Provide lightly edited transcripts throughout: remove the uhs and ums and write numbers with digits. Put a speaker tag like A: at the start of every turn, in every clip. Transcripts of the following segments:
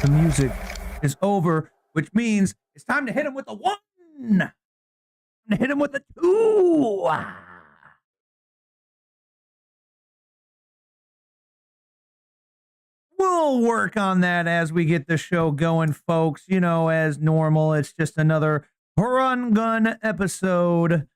A: The music is over, which means it's time to hit him with a 1. Time to hit him with a 2. We'll work on that as we get the show going, folks. You know, as normal, it's just another run gun episode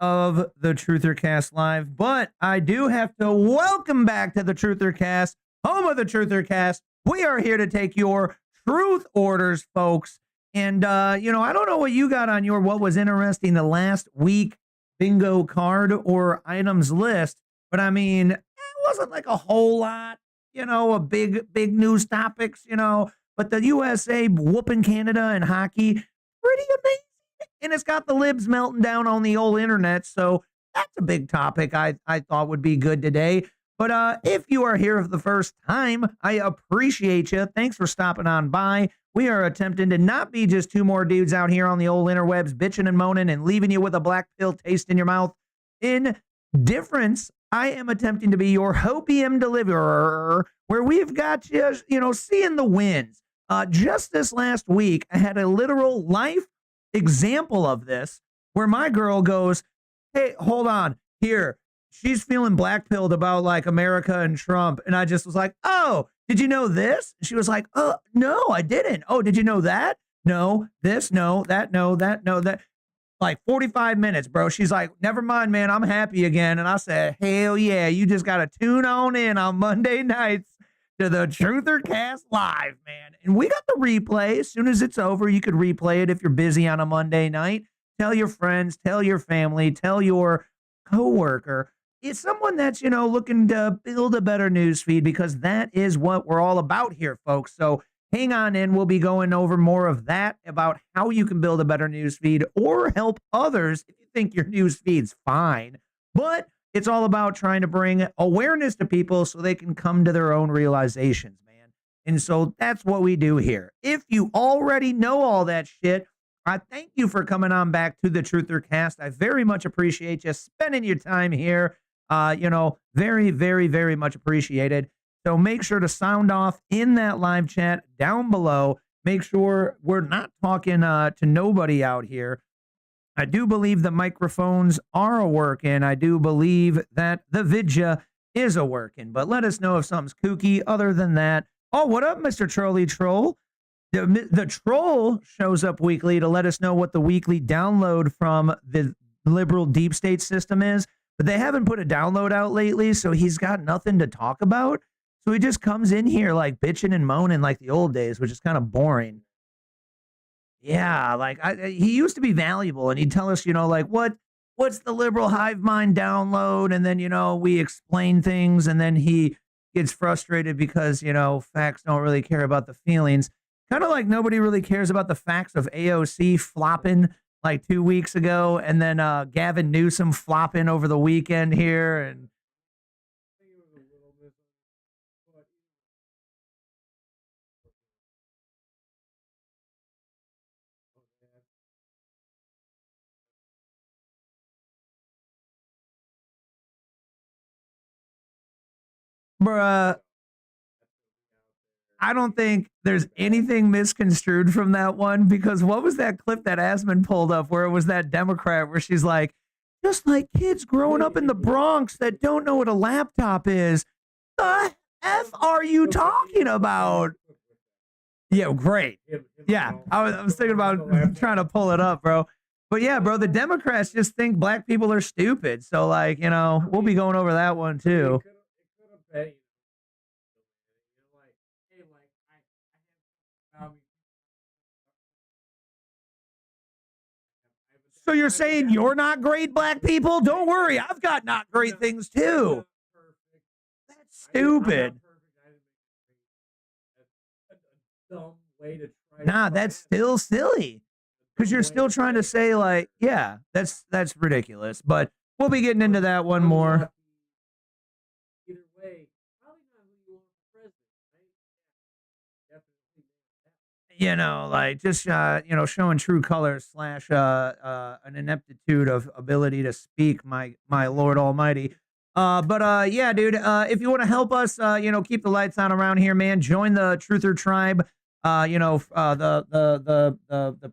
A: of the TrutherCast Live. But I do have to welcome back to the TrutherCast, home of the TrutherCast. We are here to take your truth orders, folks. And, you know, I don't know what you got on your what was interesting the last week bingo card or items list, but I mean, it wasn't like a whole lot, you know, a big news topics, you know, but the USA whooping Canada in hockey, pretty amazing. And it's got the libs melting down on the old internet. So that's a big topic I thought would be good today. But if you are here for the first time, I appreciate you. Thanks for stopping on by. We are attempting to not be just two more dudes out here on the old interwebs bitching and moaning and leaving you with a black pill taste in your mouth. In difference, I am attempting to be your hopium deliverer, where we've got you, you know, seeing the wins. Just this last week, I had a literal life example of this where my girl goes, hey, hold on, here. She's feeling black-pilled about, like, America and Trump. And I just was like, oh, did you know this? And she was like, oh, no, I didn't. Oh, did you know that? No, this, no, that, no, that, no, that. Like 45 minutes, bro. She's like, never mind, man, I'm happy again. And I said, hell yeah, you just got to tune on in on Monday nights to the TrutherCast Live, man. And we got the replay. As soon as it's over, you could replay it if you're busy on a Monday night. Tell your friends, tell your family, tell your coworker. It's someone that's, you know, looking to build a better news feed, because that is what we're all about here, folks. So hang on in. We'll be going over more of that, about how you can build a better news feed or help others if you think your news feed's fine. But it's all about trying to bring awareness to people so they can come to their own realizations, man. And so that's what we do here. If you already know all that shit, I thank you for coming on back to the TrutherCast. I very much appreciate you spending your time here. You know, very, very, very much appreciated. So make sure to sound off in that live chat down below. Make sure we're not talking to nobody out here. I do believe the microphones are a working. I do believe that the vidya is a working. But let us know if something's kooky. Other than that, oh, what up, Mr. Trolley Troll? The troll shows up weekly to let us know what the weekly download from the liberal deep state system is. but they haven't put a download out lately, so he's got nothing to talk about. So he just comes in here like bitching and moaning like the old days, which is kind of boring. Yeah, like he used to be valuable, and he'd tell us, like what's the liberal hive mind download, and then we explain things, and then he gets frustrated because facts don't really care about the feelings. Kind of like nobody really cares about the facts of AOC flopping like 2 weeks ago, and then Gavin Newsom flopping over the weekend here, and bruh, I don't think there's anything misconstrued from that one, because what was that clip that Asman pulled up where it was that Democrat where she's like, just like kids growing up in the Bronx that don't know what a laptop is. The F are you talking about? Yeah, great. Yeah, I was thinking about trying to pull it up, bro. But yeah, bro, the Democrats just think black people are stupid. So like, we'll be going over that one too. So you're saying you're not great, black people? Don't worry, I've got not great things too. That's stupid. Nah, that's still silly. Because you're still trying to say like, yeah, that's ridiculous. But we'll be getting into that one more. Either way, probably not who you want for president, right? Like just showing true colors / an ineptitude of ability to speak, my Lord Almighty. Yeah, dude, if you want to help us keep the lights on around here, man, join the Truther Tribe. The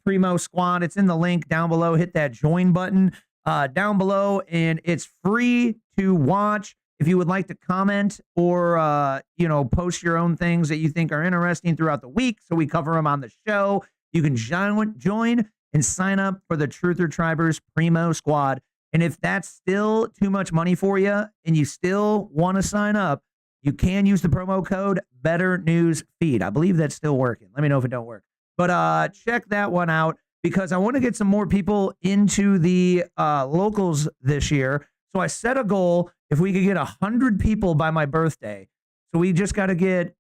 A: Primo Squad. It's in the link down below. Hit that join button down below, and it's free to watch. If you would like to comment or post your own things that you think are interesting throughout the week, so we cover them on the show, you can join and sign up for the Truther Tribers Primo Squad. And if that's still too much money for you and you still want to sign up, you can use the promo code Better News Feed. I believe that's still working. Let me know if it don't work. But check that one out, because I want to get some more people into the locals this year. So I set a goal, if we could get 100 people by my birthday. So we just got to get,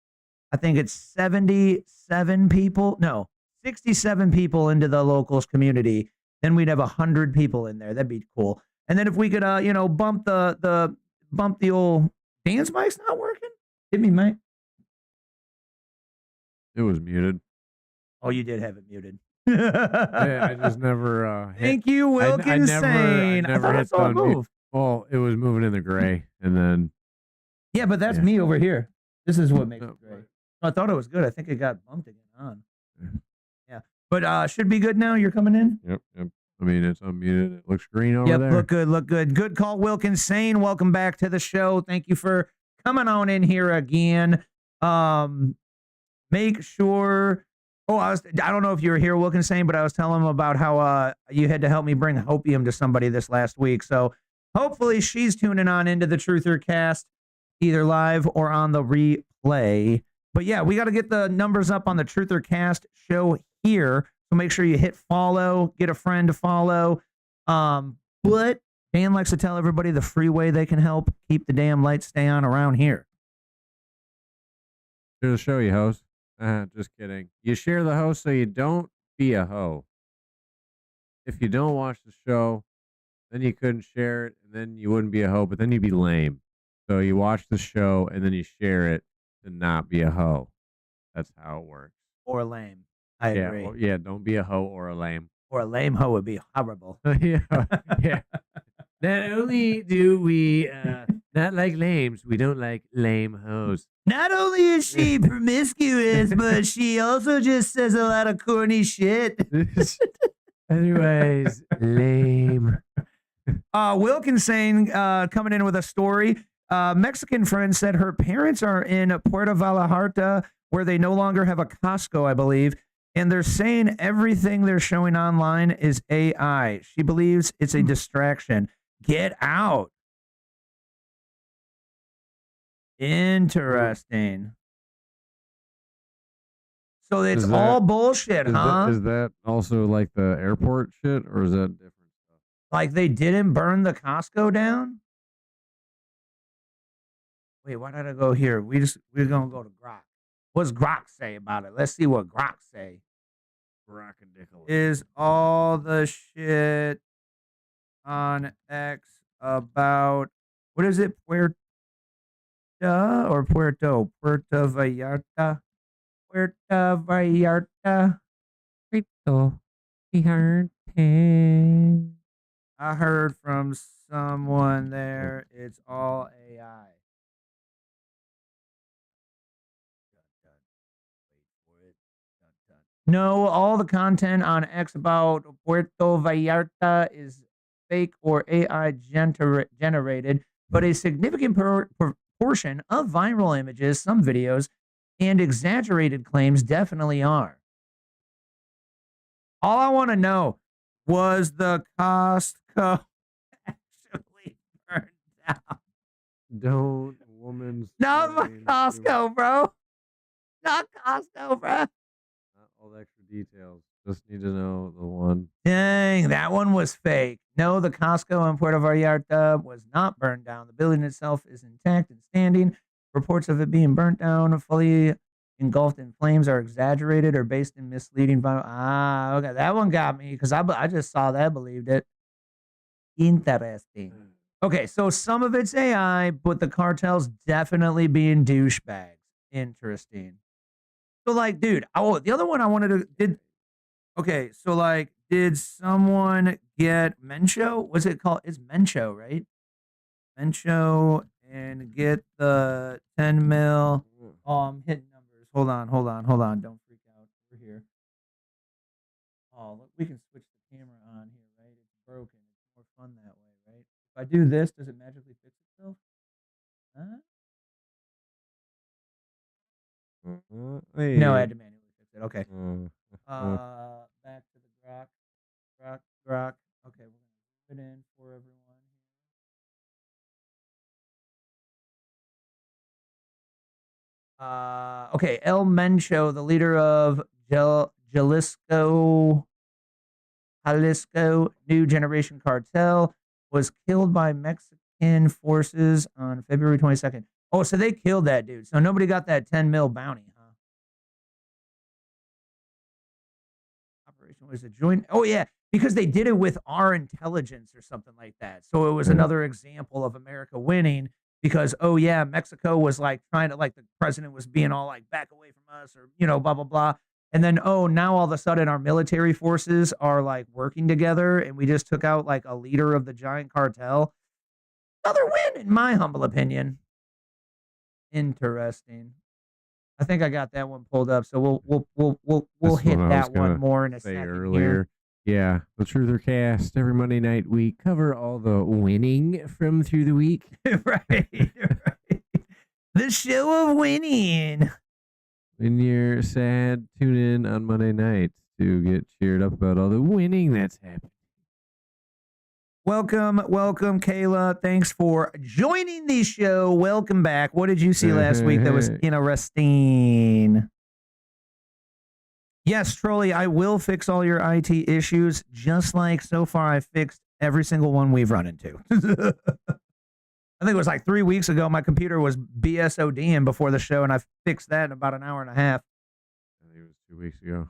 A: I think it's 67 people. No, 67 people into the locals community. Then we'd have 100 people in there. That'd be cool. And then if we could, bump the old dance mic's not working. Hit me, Mike.
B: It was muted.
A: Oh, you did have it muted.
B: I just never.
A: Thank you, Wilkins. I
B: never hit the move. Well, it was moving in the gray, and then.
A: Yeah, but that's me over here. This is what makes it gray. I thought it was good. I think it got bumped again on. Yeah, but should be good now. You're coming in.
B: Yep. I mean, it's unmuted. It looks green over there.
A: Look good. Good call, Wilkins. Sane, welcome back to the show. Thank you for coming on in here again. Make sure. Oh, I don't know if you were here, Wilkins, but I was telling him about how you had to help me bring hopium to somebody this last week. So hopefully she's tuning on into the TrutherCast, either live or on the replay. But yeah, we got to get the numbers up on the TrutherCast show here. So make sure you hit follow, get a friend to follow. But Dan likes to tell everybody the free way they can help keep the damn lights stay on around here.
B: Here's a show you, host. Just kidding. You share the host so you don't be a hoe. If you don't watch the show, then you couldn't share it, and then you wouldn't be a hoe, but then you'd be lame. So you watch the show, and then you share it to not be a hoe. That's how it works.
A: Or lame. I agree.
B: Don't be a hoe or a lame.
A: Or a lame hoe would be horrible.
B: Yeah. Not only do we not like lames, we don't like lame hoes.
A: Not only is she promiscuous, but she also just says a lot of corny shit.
B: Anyways, lame.
A: Wilkins coming in with a story. Mexican friend said her parents are in Puerto Vallarta, where they no longer have a Costco, I believe. And they're saying everything they're showing online is AI. She believes it's a distraction. Get out. Interesting. So it's
B: Is that-
A: all bullshit,
B: Is
A: huh?
B: is that also like the airport shit, or is that different stuff?
A: Like they didn't burn the Costco down? Wait, why did I go here? We're gonna go to Grok. What's Grok say about it? Let's see what Grok say. Is all the shit on X about what is it? Puerto or Puerto Vallarta? Puerto Vallarta.
B: Puerto Vallarta.
A: I heard from someone there. It's all AI. No, all the content on X about Puerto Vallarta is fake or AI generated, but a significant proportion of viral images, some videos, and exaggerated claims definitely are. All I want to know, was the Costco actually burned down?
B: Don't woman's
A: Not my Costco, bro. Not Costco, bro.
B: Not all the extra details. Just need to know the one.
A: Dang, that one was fake. No, the Costco in Puerto Vallarta was not burned down. The building itself is intact and standing. Reports of it being burnt down, fully engulfed in flames, are exaggerated or based in misleading. Okay, that one got me because I just saw that, believed it. Interesting. Okay, so some of it's AI, but the cartel's definitely being douchebags. Interesting. So, like, dude, the other one I wanted to okay, so like, did someone get Mencho? What's it called? It's Mencho, right? Mencho and get the 10 mil. Oh, I'm hitting numbers. Hold on. Don't freak out. We're here. Oh, look, we can switch the camera on here, right? It's broken. It's more fun that way, right? If I do this, does it magically fix itself? Huh? No, I had to manually fix it. Okay. Back to the Grok. Okay, we're gonna put it in for everyone here. Okay, El Mencho, the leader of Jalisco New Generation Cartel, was killed by Mexican forces on February 22nd. Oh, so they killed that dude. So nobody got that 10 mil bounty, huh? Operation was a joint. Oh, yeah, because they did it with our intelligence or something like that. So it was another example of America winning because, oh, yeah, Mexico was like trying to, like, the president was being all like, back away from us or, blah, blah, blah. And then, oh, now all of a sudden our military forces are like working together and we just took out like a leader of the giant cartel. Another win, in my humble opinion. Interesting. I think I got that one pulled up, so we'll hit that one more in a second earlier.
B: Yeah, the TrutherCast every Monday night we cover all the winning from through the week.
A: right. The show of winning.
B: When you're sad, tune in on Monday nights to get cheered up about all the winning that's happened.
A: Welcome, Kayla. Thanks for joining the show. Welcome back. What did you see last week that was interesting? Yes, Trolley, I will fix all your IT issues, just like so far I fixed every single one we've run into. I think it was like 3 weeks ago, my computer was BSODing before the show, and I fixed that in about an hour and a half.
B: I think it was 2 weeks ago.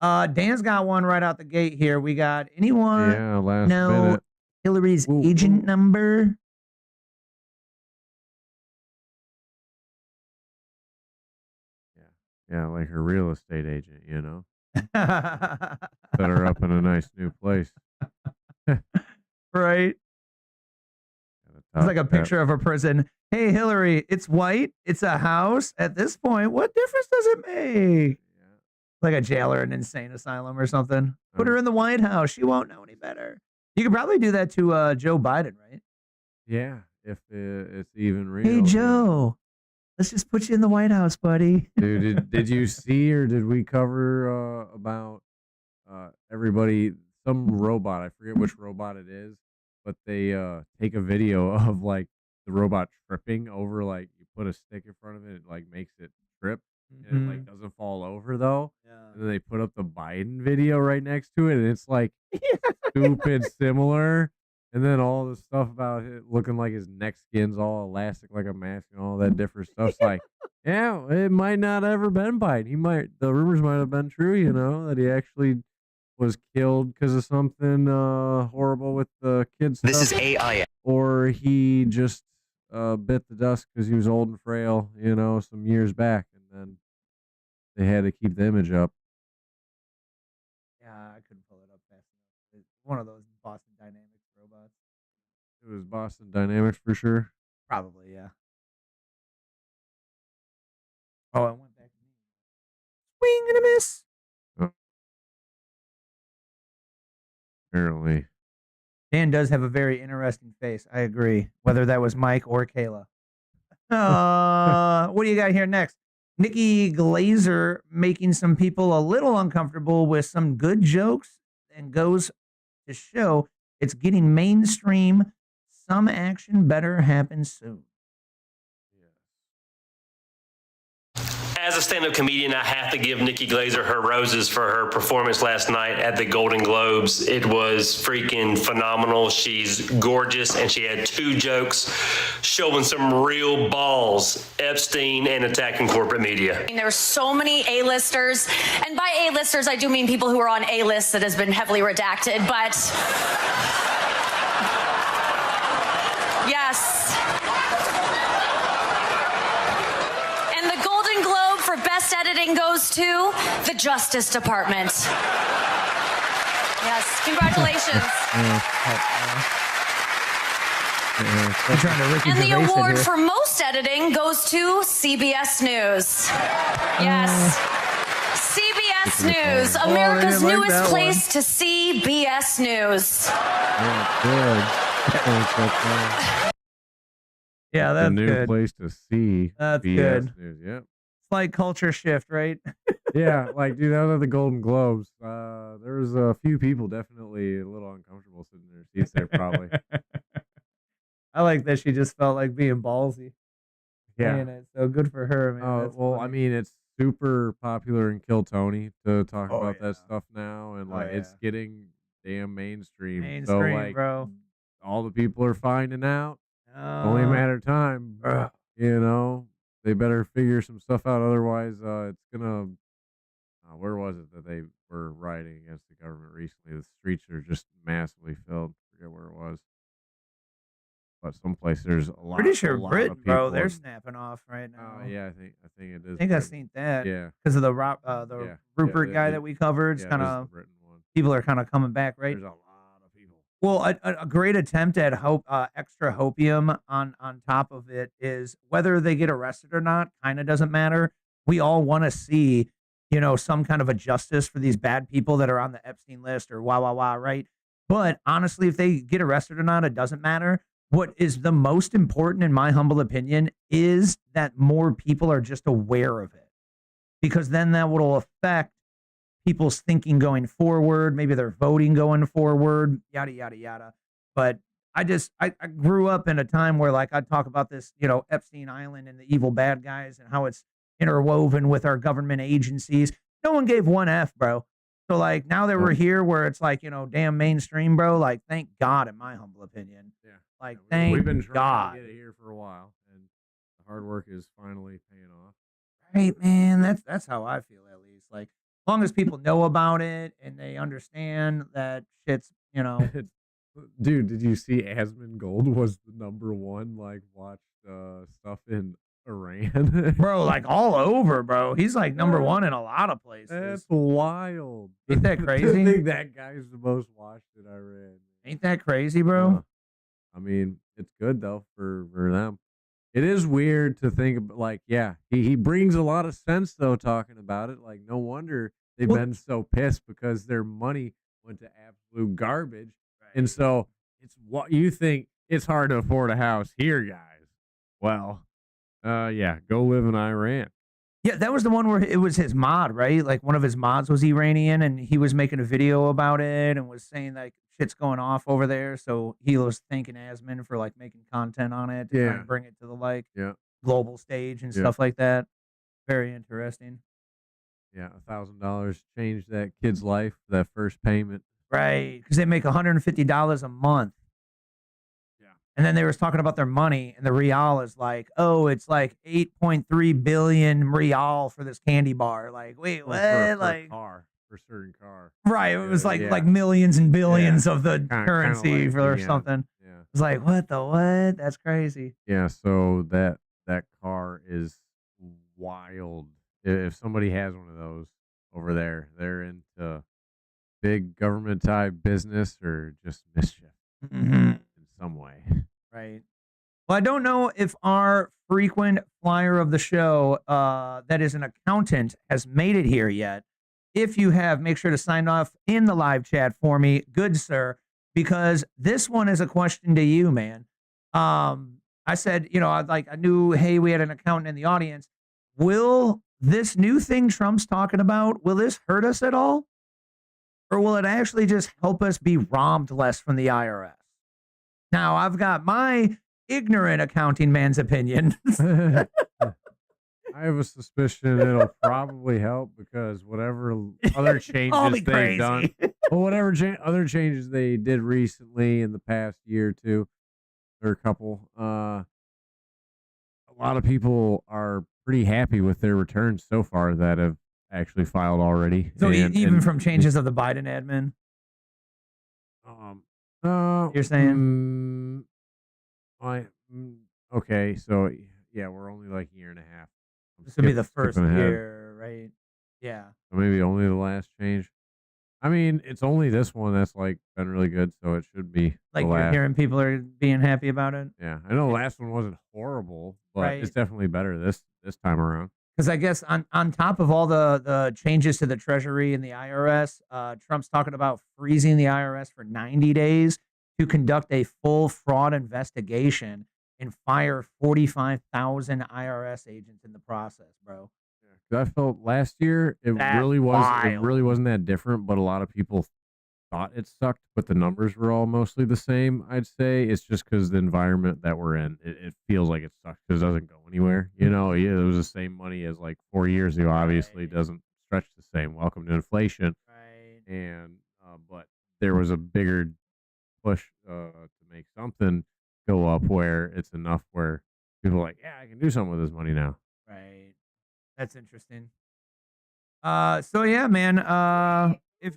A: Dan's got one right out the gate here. We got anyone?
B: Yeah, last minute.
A: Hillary's agent number.
B: Yeah, like her real estate agent, set her up in a nice new place.
A: Right. It's like a picture of a prison. Hey, Hillary, it's white. It's a house. At this point, what difference does it make? Like a jailer in an insane asylum or something. Put her in the White House. She won't know any better. You could probably do that to Joe Biden, right?
B: Yeah, if it's even real.
A: Hey, Joe, let's just put you in the White House, buddy.
B: Dude, did you see or did we cover about everybody, some robot, I forget which robot it is, but they take a video of like the robot tripping over, like, you put a stick in front of it, it, like, makes it trip, and it, like, doesn't fall over, though.
A: Yeah.
B: And then they put up the Biden video right next to it, and it's, like, stupid similar. And then all the stuff about it looking like his neck skin's all elastic like a mask and all that different stuff's like, yeah, it might not ever been Biden. The rumors might have been true, that he actually was killed because of something horrible with the kids.
C: This is AI.
B: Or he just bit the dust because he was old and frail, some years back, and then they had to keep the image up.
A: Yeah, I couldn't pull it up fast enough. It's one of those Boston Dynamics robots.
B: It was Boston Dynamics for sure.
A: Probably, yeah. Oh, I went back to me. Swing and a miss.
B: Oh. Apparently.
A: Dan does have a very interesting face. I agree. Whether that was Mike or Kayla. What do you got here next? Nikki Glazer making some people a little uncomfortable with some good jokes and goes to show it's getting mainstream. Some action better happen soon.
D: As a stand-up comedian, I have to give Nikki Glazer her roses for her performance last night at the Golden Globes. It was freaking phenomenal. She's gorgeous, and she had 2 jokes showing some real balls, Epstein and attacking corporate media.
E: There were so many A-listers, and by A-listers, I do mean people who are on A-lists that has been heavily redacted, but yes. For best editing goes to the Justice Department. Yes, congratulations. And the award for most editing goes to CBS News. Yes. CBS News, America's newest place to see BS News.
A: Yeah, that's
B: a new
A: good.
B: place to see.
A: That's
B: BS
A: good.
B: News. Yep.
A: Like culture shift, right?
B: Yeah, like, dude, that was at the Golden Globes. There was a few people definitely a little uncomfortable sitting in their seats there, probably.
A: I like that she just felt like being ballsy.
B: Yeah.
A: It. So good for her, man. That's
B: well,
A: funny.
B: I mean, it's super popular in Kill Tony to talk about
A: yeah.
B: that stuff now, and like it's
A: yeah.
B: getting damn mainstream. So
A: Mainstream,
B: like,
A: bro.
B: all the people are finding out. Only a matter of time. They better figure some stuff out. Otherwise, it's gonna. Where was it that they were rioting against the government recently? The streets are just massively filled. I forget where it was, but someplace there's a lot.
A: Pretty sure
B: a lot
A: Britain,
B: of
A: bro,
B: people.
A: they're snapping off right now.
B: Yeah, I think it is.
A: I think I've seen that.
B: Yeah,
A: because of the Rupert guy that we covered.
B: Yeah,
A: Kind
B: this is
A: of
B: the Britain one.
A: people are kind of coming back, right?
B: There's a lot of people.
A: Well, a great attempt at extra hopium on top of it is whether they get arrested or not kind of doesn't matter. We all want to see, some kind of a justice for these bad people that are on the Epstein list or right? But honestly, if they get arrested or not, it doesn't matter. What is the most important, in my humble opinion, is that more people are just aware of it, because then that will affect people's thinking going forward, maybe their voting going forward, yada, yada, yada. But I grew up in a time where, like, I'd talk about this, Epstein Island and the evil bad guys and how it's interwoven with our government agencies. No one gave one F, bro. So, like, now that we're here where it's like, damn mainstream, bro, like, thank God, in my humble opinion.
B: Yeah.
A: Like,
B: We've been trying
A: God.
B: to get it here for a while, and the hard work is finally paying off.
A: Right, man. That's how I feel, at least. Like, as long as people know about it and they understand that shit's,
B: Dude, did you see Asmongold was the #1 like watched stuff in Iran?
A: Bro, like all over, bro. He's like #1 in a lot of places.
B: That's wild.
A: Ain't that
B: I
A: crazy?
B: think that guy's the most watched in Iran.
A: Ain't that crazy, bro?
B: I mean, it's good though for them. It is weird to think about, like, yeah, he brings a lot of sense though talking about it. Like, no wonder they've been so pissed because their money went to absolute garbage. Right. And so it's what you think it's hard to afford a house here, guys. Well, yeah, go live in Iran.
A: Yeah, that was the one where it was his mod, right? Like one of his mods was Iranian and he was making a video about it and was saying like shit's going off over there. So he was thanking Asman for like making content on it to try and bring it to the like global stage and stuff like that. Very interesting.
B: Yeah, $1,000 changed that kid's life, that first payment.
A: Right, because they make $150 a month.
B: Yeah.
A: And then they were talking about their money, and the real is like, oh, it's like 8.3 billion real for this candy bar. Like, wait, what?
B: For
A: like
B: a car, for a certain car.
A: Right, it was like millions and billions of the currency
B: like
A: for something.
B: Yeah.
A: It's like, what the what? That's crazy.
B: Yeah, so that car is wild. If somebody has one of those over there, they're into big government type business or just mischief in some way.
A: Right. Well, I don't know if our frequent flyer of the show, that is an accountant, has made it here yet. If you have, make sure to sign off in the live chat for me, good sir, because this one is a question to you, man. I said, I knew, hey, we had an accountant in the audience. Will this new thing Trump's talking about, will this hurt us at all? Or will it actually just help us be robbed less from the IRS? Now, I've got my ignorant accounting man's opinion.
B: I have a suspicion it'll probably help because whatever other changes they've done, well, whatever other changes they did recently in the past year or two, or a couple, a lot of people are pretty happy with their returns so far that have actually filed already.
A: So even from changes of the Biden admin? You're saying?
B: Okay, so yeah, we're only like a year and a half.
A: This would be the first year, right? Yeah.
B: So maybe only the last change. I mean, it's only this one that's like been really good, so it should be
A: like you're hearing people are being happy about it.
B: Yeah, I know the last one wasn't horrible, but it's definitely better this time around.
A: Because I guess on top of all the changes to the Treasury and the IRS, Trump's talking about freezing the IRS for 90 days to conduct a full fraud investigation and fire 45,000 IRS agents in the process, bro.
B: I felt last year it really wasn't that different, but a lot of people thought it sucked, but the numbers were all mostly the same. I'd say it's just because the environment that we're in, it feels like it sucks because it doesn't go anywhere. It was the same money as like 4 years ago. Obviously, it doesn't stretch the same. Welcome to inflation.
A: Right.
B: And but there was a bigger push to make something go up where it's enough where people are like, yeah, I can do something with this money now.
A: Right. That's interesting. So yeah, man. If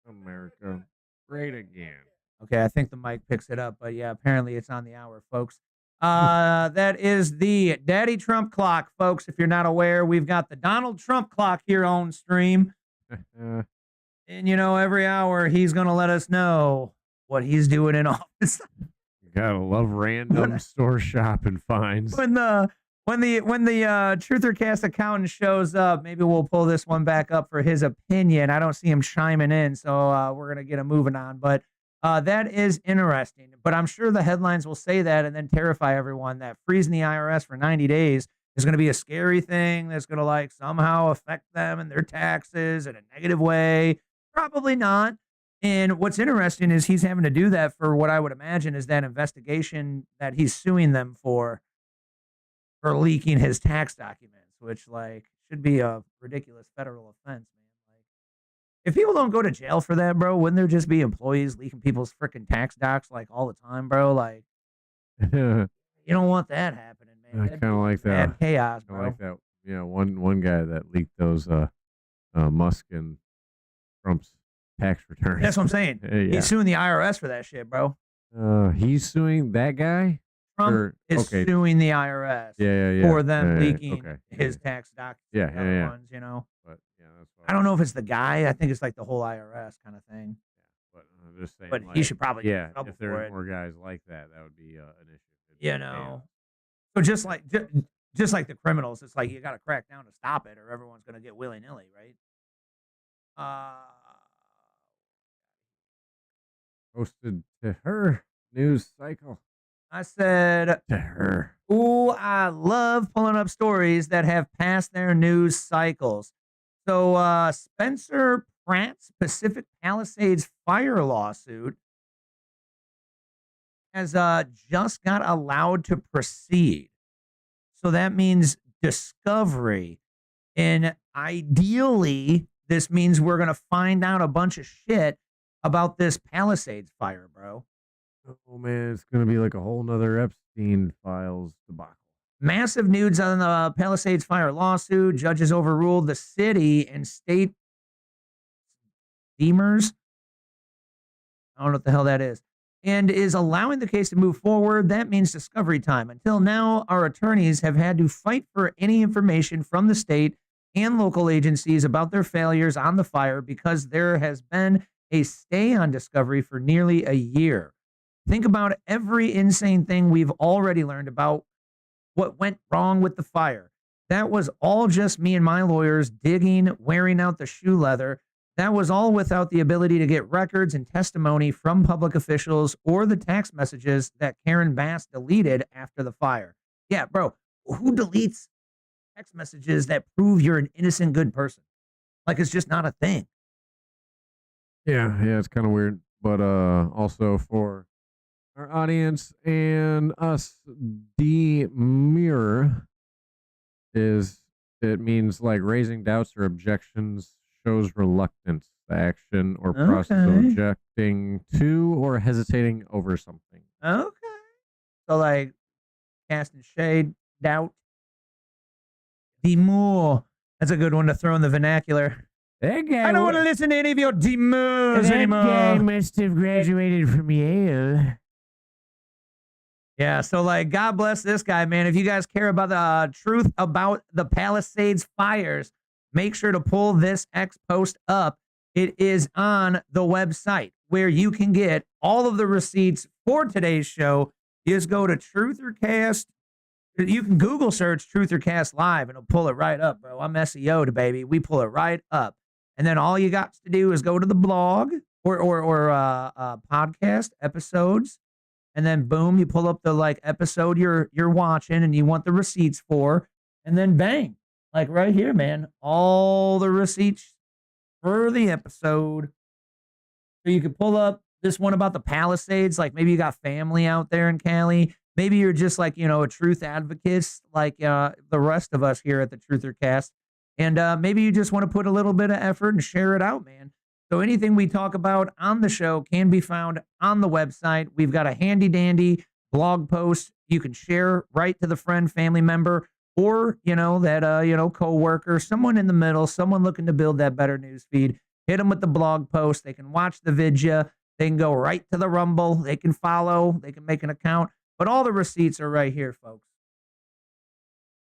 B: America great again.
A: Okay, I think the mic picks it up, but yeah, apparently it's on the hour, folks. That is the Daddy Trump clock, folks. If you're not aware, we've got the Donald Trump clock here on stream. And every hour he's gonna let us know what he's doing in office.
B: You gotta love random store shopping finds.
A: When the TrutherCast accountant shows up, maybe we'll pull this one back up for his opinion. I don't see him chiming in, so we're gonna get him moving on. But that is interesting. But I'm sure the headlines will say that and then terrify everyone that freezing the IRS for 90 days is gonna be a scary thing that's gonna like somehow affect them and their taxes in a negative way. Probably not. And what's interesting is he's having to do that for what I would imagine is that investigation that he's suing them for leaking his tax documents, which like should be a ridiculous federal offense, man. Like, if people don't go to jail for that, bro, wouldn't there just be employees leaking people's freaking tax docs like all the time, bro? Like, you don't want that happening, man.
B: I kind of like that
A: chaos, bro.
B: I like that. Yeah, one guy that leaked those Musk and Trump's tax returns.
A: That's what I'm saying.
B: Yeah.
A: He's suing the IRS for that shit, bro.
B: He's suing that guy?
A: Trump is suing the IRS for them leaking his tax documents.
B: Yeah.
A: Ones,
B: But yeah, that's
A: I don't know if it's the guy. I think it's like the whole IRS kind of thing.
B: Yeah, but I'm just saying.
A: But he should probably get in trouble
B: if there
A: for
B: are
A: it.
B: more guys like that, that would be an issue.
A: So just like the criminals, it's like you got to crack down to stop it, or everyone's gonna get willy nilly, right?
B: Posted to her news cycle.
A: I said
B: to her.
A: Ooh, I love pulling up stories that have passed their news cycles. So Spencer Pratt's Pacific Palisades fire lawsuit has just got allowed to proceed. So that means discovery. And ideally, this means we're going to find out a bunch of shit about this Palisades fire, bro.
B: Oh man, it's gonna be like a whole nother Epstein files debacle.
A: Massive news on the Palisades fire lawsuit. Judges overruled the city and state steamers. I don't know what the hell that is. And is allowing the case to move forward. That means discovery time. Until now, our attorneys have had to fight for any information from the state and local agencies about their failures on the fire because there has been a stay on discovery for nearly a year. Think about every insane thing we've already learned about what went wrong with the fire. That was all just me and my lawyers digging, wearing out the shoe leather. That was all without the ability to get records and testimony from public officials or the text messages that Karen Bass deleted after the fire. Yeah, bro, who deletes text messages that prove you're an innocent, good person? Like, it's just not a thing.
B: Yeah, it's kind of weird, but also for our audience and us, demur is it means like raising doubts or objections, shows reluctance to action or process of objecting to or hesitating over something.
A: Okay. So like casting shade, doubt. Demur. That's a good one to throw in the vernacular.
B: That guy
A: I don't want to listen to any of your demurs anymore.
B: That guy must have graduated from Yale.
A: Yeah, so like, God bless this guy, man. If you guys care about the truth about the Palisades fires, make sure to pull this X post up. It is on the website where you can get all of the receipts for today's show. You just go to TrutherCast. You can Google search TrutherCast Live and it'll pull it right up, bro. I'm SEO'd, baby. We pull it right up. And then all you got to do is go to the blog or podcast episodes. And then boom, you pull up the like episode you're watching and you want the receipts for, and then bang, like right here, man, all the receipts for the episode. So you could pull up this one about the Palisades, like maybe you got family out there in Cali. Maybe you're just like, a truth advocate, like the rest of us here at the TrutherCast. And maybe you just want to put a little bit of effort and share it out, man. So anything we talk about on the show can be found on the website. We've got a handy dandy blog post you can share right to the friend, family member, or, that, coworker, someone in the middle, someone looking to build that better news feed. Hit them with the blog post. They can watch the vidya. They can go right to the Rumble. They can follow. They can make an account. But all the receipts are right here, folks.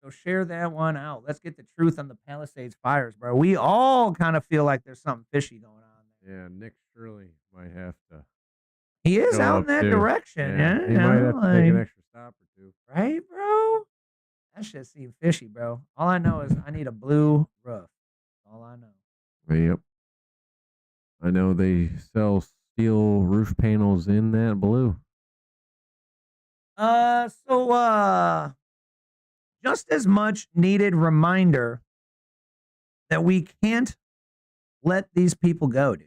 A: So share that one out. Let's get the truth on the Palisades fires, bro. We all kind of feel like there's something fishy going on.
B: Yeah, Nick Shirley might have to.
A: He is out in that direction. Yeah,
B: he might have to take an extra stop or two.
A: Right, bro? That shit seems fishy, bro. All I know is I need a blue roof. All I know.
B: Yep. I know they sell steel roof panels in that blue.
A: Just as much needed reminder that we can't let these people go, dude.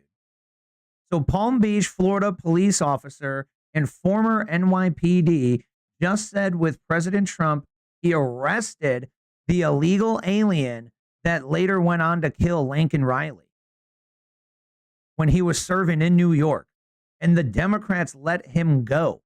A: So Palm Beach, Florida police officer and former NYPD just said with President Trump, he arrested the illegal alien that later went on to kill Laken Riley when he was serving in New York. And the Democrats let him go.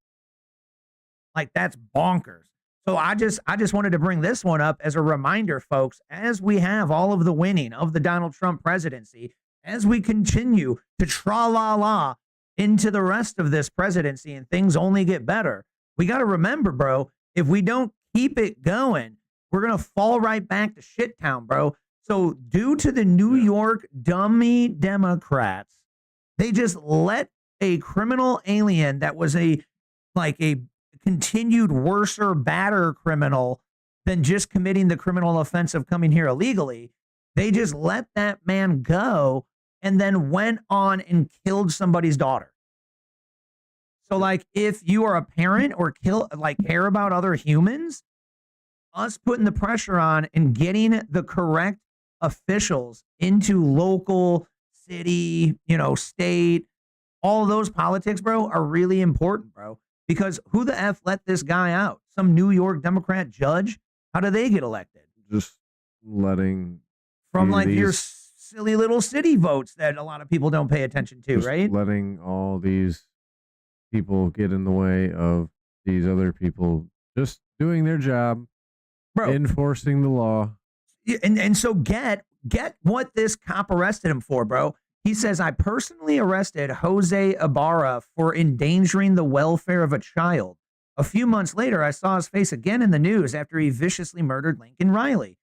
A: Like, that's bonkers. So I just wanted to bring this one up as a reminder, folks, as we have all of the winning of the Donald Trump presidency, as we continue to tra-la-la into the rest of this presidency and things only get better, we got to remember, bro, if we don't keep it going, we're going to fall right back to shit town, bro. So due to the New York dummy Democrats, they just let a criminal alien that was a continued worse or badder criminal than just committing the criminal offense of coming here illegally. They just let that man go and then went on and killed somebody's daughter. So like, if you are a parent or care about other humans, us putting the pressure on and getting the correct officials into local, city, state, all of those politics, bro, are really important, bro. Because who the F let this guy out? Some New York Democrat judge? How do they get elected?
B: Just letting
A: From like your silly little city votes that a lot of people don't pay attention to, right?
B: Letting all these people get in the way of these other people just doing their job,
A: bro,
B: enforcing the law.
A: And so get what this cop arrested him for, bro. He says, I personally arrested Jose Ibarra for endangering the welfare of a child. A few months later, I saw his face again in the news after he viciously murdered Laken Riley.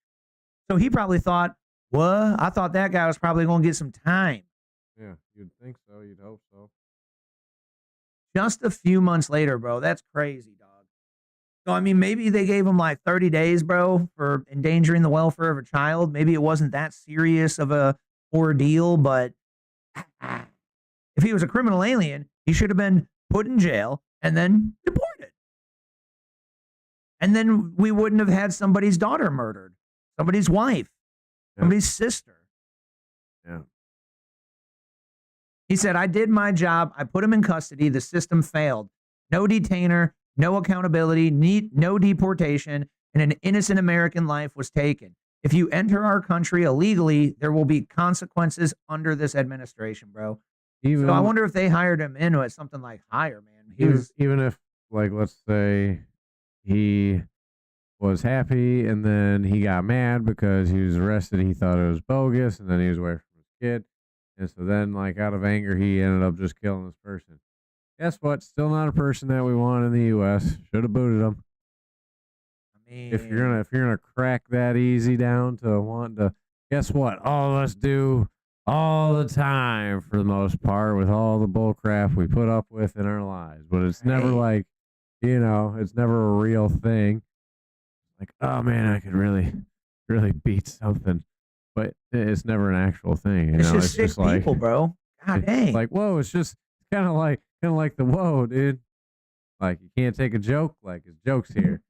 A: So he probably thought, what? I thought that guy was probably going to get some time.
B: Yeah, you'd think so. You'd hope so.
A: Just a few months later, bro. That's crazy, dog. So, I mean, maybe they gave him like 30 days, bro, for endangering the welfare of a child. Maybe it wasn't that serious of a ordeal, but if he was a criminal alien, he should have been put in jail and then deported. And then we wouldn't have had somebody's daughter murdered, somebody's wife, somebody's sister.
B: Yeah.
A: He said, I did my job. I put him in custody. The system failed. No detainer, no accountability, no deportation, and an innocent American life was taken. If you enter our country illegally, there will be consequences under this administration, bro. So I wonder if they hired him in with something like hire, man.
B: Even if, like, let's say he was happy and then he got mad because he was arrested. He thought it was bogus, and then he was away from his kid. And so then, like, out of anger, he ended up just killing this person. Guess what? Still not a person that we want in the U.S. Should have booted him.
A: I mean,
B: if you're gonna crack that easy down to want to, guess what? All of us do all the time for the most part with all the bull crap we put up with in our lives. But it's never like, it's never a real thing. Like, oh man, I could really beat something. But it's never an actual thing.
A: It's just sick people,
B: like,
A: bro. God dang.
B: Like, whoa, it's just kind of like the whoa, dude. Like, you can't take a joke. Like, it's jokes here.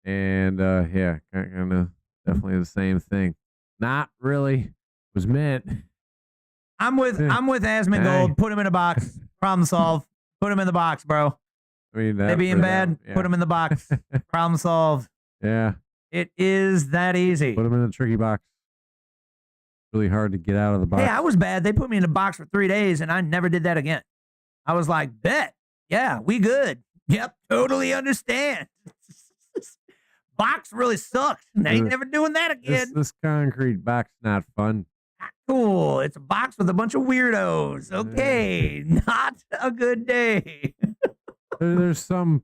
B: And yeah, kind of definitely the same thing. Not really was meant.
A: I'm with Asmongold. Put him in a box. Problem solved. Put him in the box, bro.
B: I mean,
A: they being bad.
B: Yeah.
A: Put him in the box. Problem solved.
B: Yeah.
A: It is that easy.
B: Put him in the tricky box. Really hard to get out of the box.
A: Hey, I was bad. They put me in a box for 3 days, and I never did that again. I was like, bet. Yeah, we good. Yep, totally understand. Box really sucks. I ain't never doing that again.
B: This concrete box not fun.
A: Cool. It's a box with a bunch of weirdos. Okay, not a good day.
B: There's some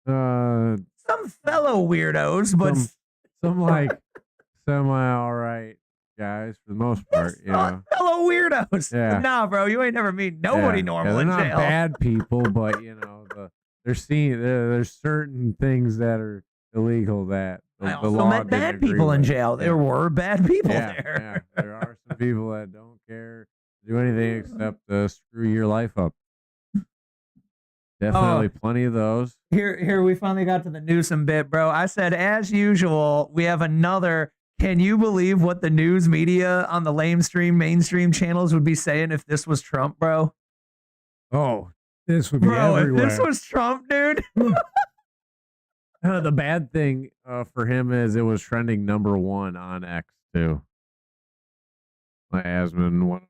A: fellow weirdos, but
B: some like semi all right guys for the most part.
A: Fellow weirdos.
B: Yeah.
A: Nah, bro, you ain't never meet nobody normal
B: they're
A: in
B: not
A: jail.
B: Bad people, but there's certain things that are illegal that
A: I also met bad people in jail. There were bad people there.
B: Yeah, there are some people that don't care to do anything except screw your life up. Definitely plenty of those.
A: Here we finally got to the Newsom bit, bro. I said, as usual, we have another. Can you believe what the news media on the mainstream channels would be saying if this was Trump, bro?
B: Oh, this would be everywhere.
A: If this was Trump, dude.
B: The bad thing for him is it was trending #1 on X too. My Asmon,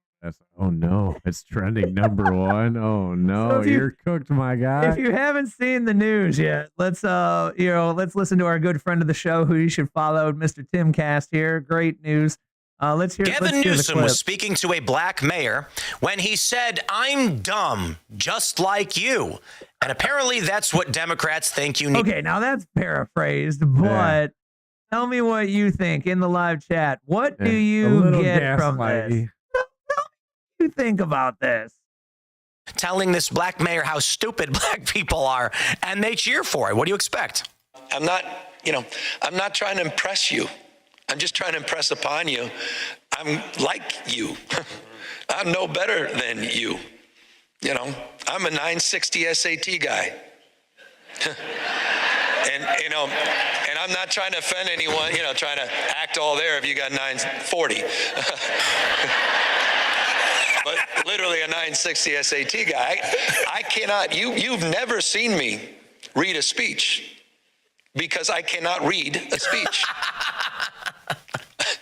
B: oh no, it's trending #1. Oh no, you're cooked, my guy.
A: If you haven't seen the news yet, let's listen to our good friend of the show who you should follow, Mr. Tim Cast here. Great news. Let's hear.
C: Gavin Newsom was speaking to a black mayor when he said, "I'm dumb, just like you." And apparently that's what Democrats think you need.
A: Okay, now that's paraphrased, but tell me what you think in the live chat. What do you get from this? What do you think about this?
C: Telling this black mayor how stupid black people are, and they cheer for it. What do you expect?
F: I'm not trying to impress you. I'm just trying to impress upon you. I'm like you. I'm no better than you. I'm a 960 SAT guy. and I'm not trying to offend anyone, trying to act all there if you got 940. But literally a 960 SAT guy. I cannot, you've never seen me read a speech because I cannot read a speech.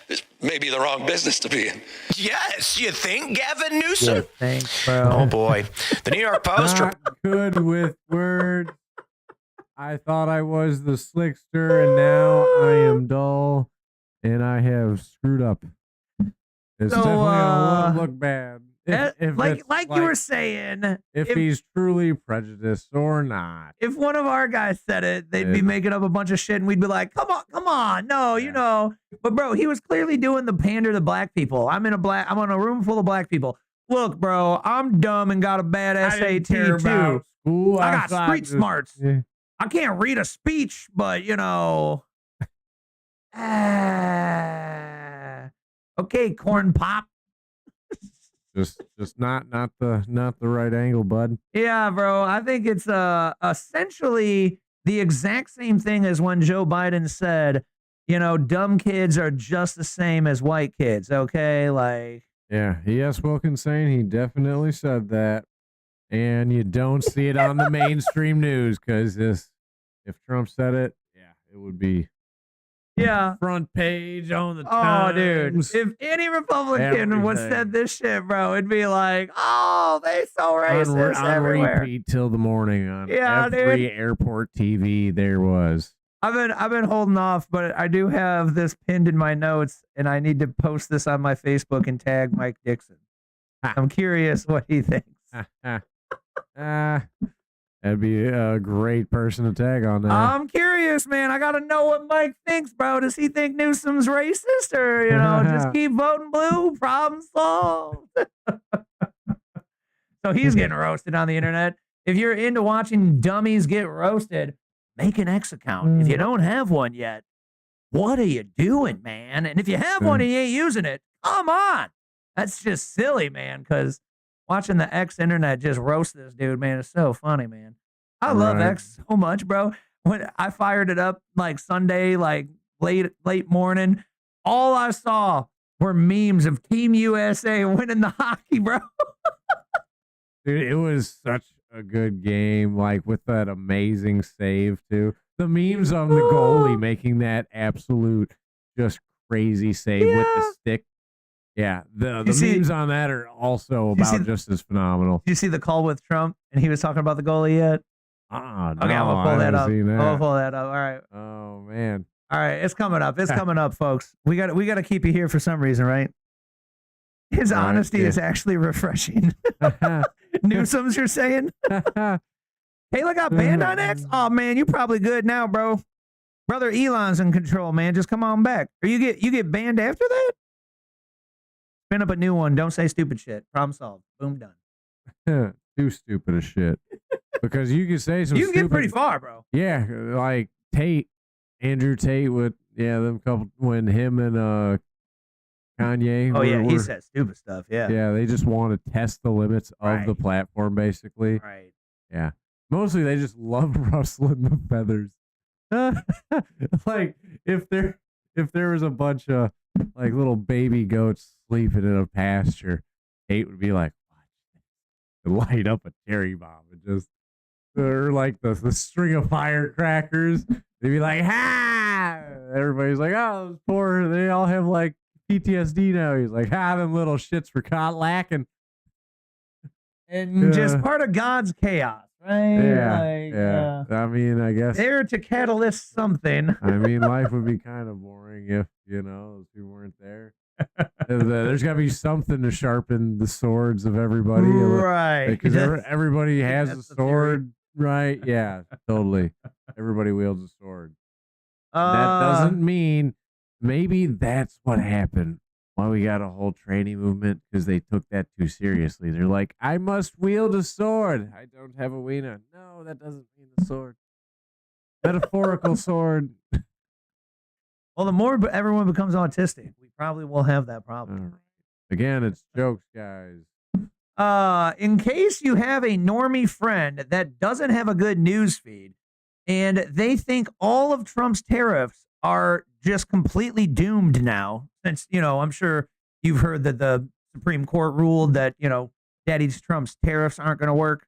F: This may be the wrong business to be in.
C: Yes, you think, Gavin Newsom?
A: Yeah, thanks, bro.
C: Oh, boy. The New York Post.
B: Not good with words. I thought I was the slickster, and now I am dull, and I have screwed up. It's
A: So,
B: definitely gonna look bad. If
A: like
B: it's
A: you were saying,
B: if he's truly prejudiced or not.
A: if one of our guys said it, they'd be making up a bunch of shit, and we'd be like, come on, no, you know. But bro, he was clearly doing the pander to black people. I'm in a room full of black people. Look, bro, I'm dumb and got a bad SAT too.
B: School.
A: I got street smarts. Yeah. I can't read a speech, but okay, corn pop.
B: Just not the right angle, bud.
A: Yeah, bro. I think it's essentially the exact same thing as when Joe Biden said, dumb kids are just the same as white kids. Okay, like.
B: Yeah, E.S. Wilkinson, he definitely said that, and you don't see it on the mainstream news because if Trump said it, it would be.
A: Yeah.
B: Front page on the Times.
A: Oh, dude. If any Republican would said this shit, bro, it'd be like, oh, they so racist
B: on repeat till the morning on every airport TV there was.
A: I've been holding off, but I do have this pinned in my notes, and I need to post this on my Facebook and tag Mike Dixon. I'm curious what he thinks.
B: That'd be a great person to tag on that.
A: I'm curious, man. I got to know what Mike thinks, bro. Does he think Newsom's racist or, just keep voting blue? Problem solved. So he's getting roasted on the internet. If you're into watching dummies get roasted, make an X account. If you don't have one yet, what are you doing, man? And if you have one and you ain't using it, come on. That's just silly, man, because watching the X internet just roast this dude, man, is so funny, man. I love X so much, bro. When I fired it up like Sunday, like late morning, all I saw were memes of Team USA winning the hockey, bro.
B: Dude, it was such a good game, like with that amazing save too. The memes on the goalie making that absolute just crazy save with the stick. Yeah, the memes on that are also about just as phenomenal.
A: Did you see the call with Trump and he was talking about the goalie yet?
B: No,
A: okay, I'm gonna pull that up. I'm gonna pull that up. All right.
B: Oh man.
A: All right, it's coming up. It's coming up, folks. We got to keep you here for some reason, right? His honesty is actually refreshing. Newsom's, you're saying? Taylor got banned on X? Oh man, you probably good now, bro. Brother Elon's in control, man. Just come on back. Or you get banned after that? Spin up a new one. Don't say stupid shit. Problem solved. Boom, done.
B: Too stupid as shit. Because you can say some.
A: You can get pretty far, bro.
B: Yeah, like Andrew Tate with them couple when him and Kanye.
A: Oh yeah, he said stupid stuff. Yeah.
B: Yeah, they just want to test the limits of the platform, basically.
A: Right.
B: Yeah. Mostly they just love rustling the feathers. Like if there was a bunch of like little baby goats sleeping in a pasture, Tate would be like, light up a cherry bomb and just or like the string of firecrackers. They'd be like, ha! Everybody's like, oh, those poor, they all have like PTSD now. He's like, them little shits were caught lacking.
A: And just part of God's chaos, right?
B: Yeah. I mean, I guess
A: there to catalyst something.
B: I mean, life would be kind of boring if, those people weren't there. There's got to be something to sharpen the swords of everybody.
A: Right.
B: Because everybody has a sword, right? Yeah, totally. Everybody wields a sword. That doesn't mean maybe that's what happened. Why we got a whole tranny movement? Because they took that too seriously. They're like, I must wield a sword. I don't have a wiener. No, that doesn't mean the sword. Metaphorical sword.
A: Well, the more everyone becomes autistic, we probably will have that problem.
B: Again, it's jokes, guys.
A: In case you have a normie friend that doesn't have a good news feed, And they think all of Trump's tariffs are just completely doomed now. Since, I'm sure you've heard that the Supreme Court ruled that, Daddy Trump's tariffs aren't going to work.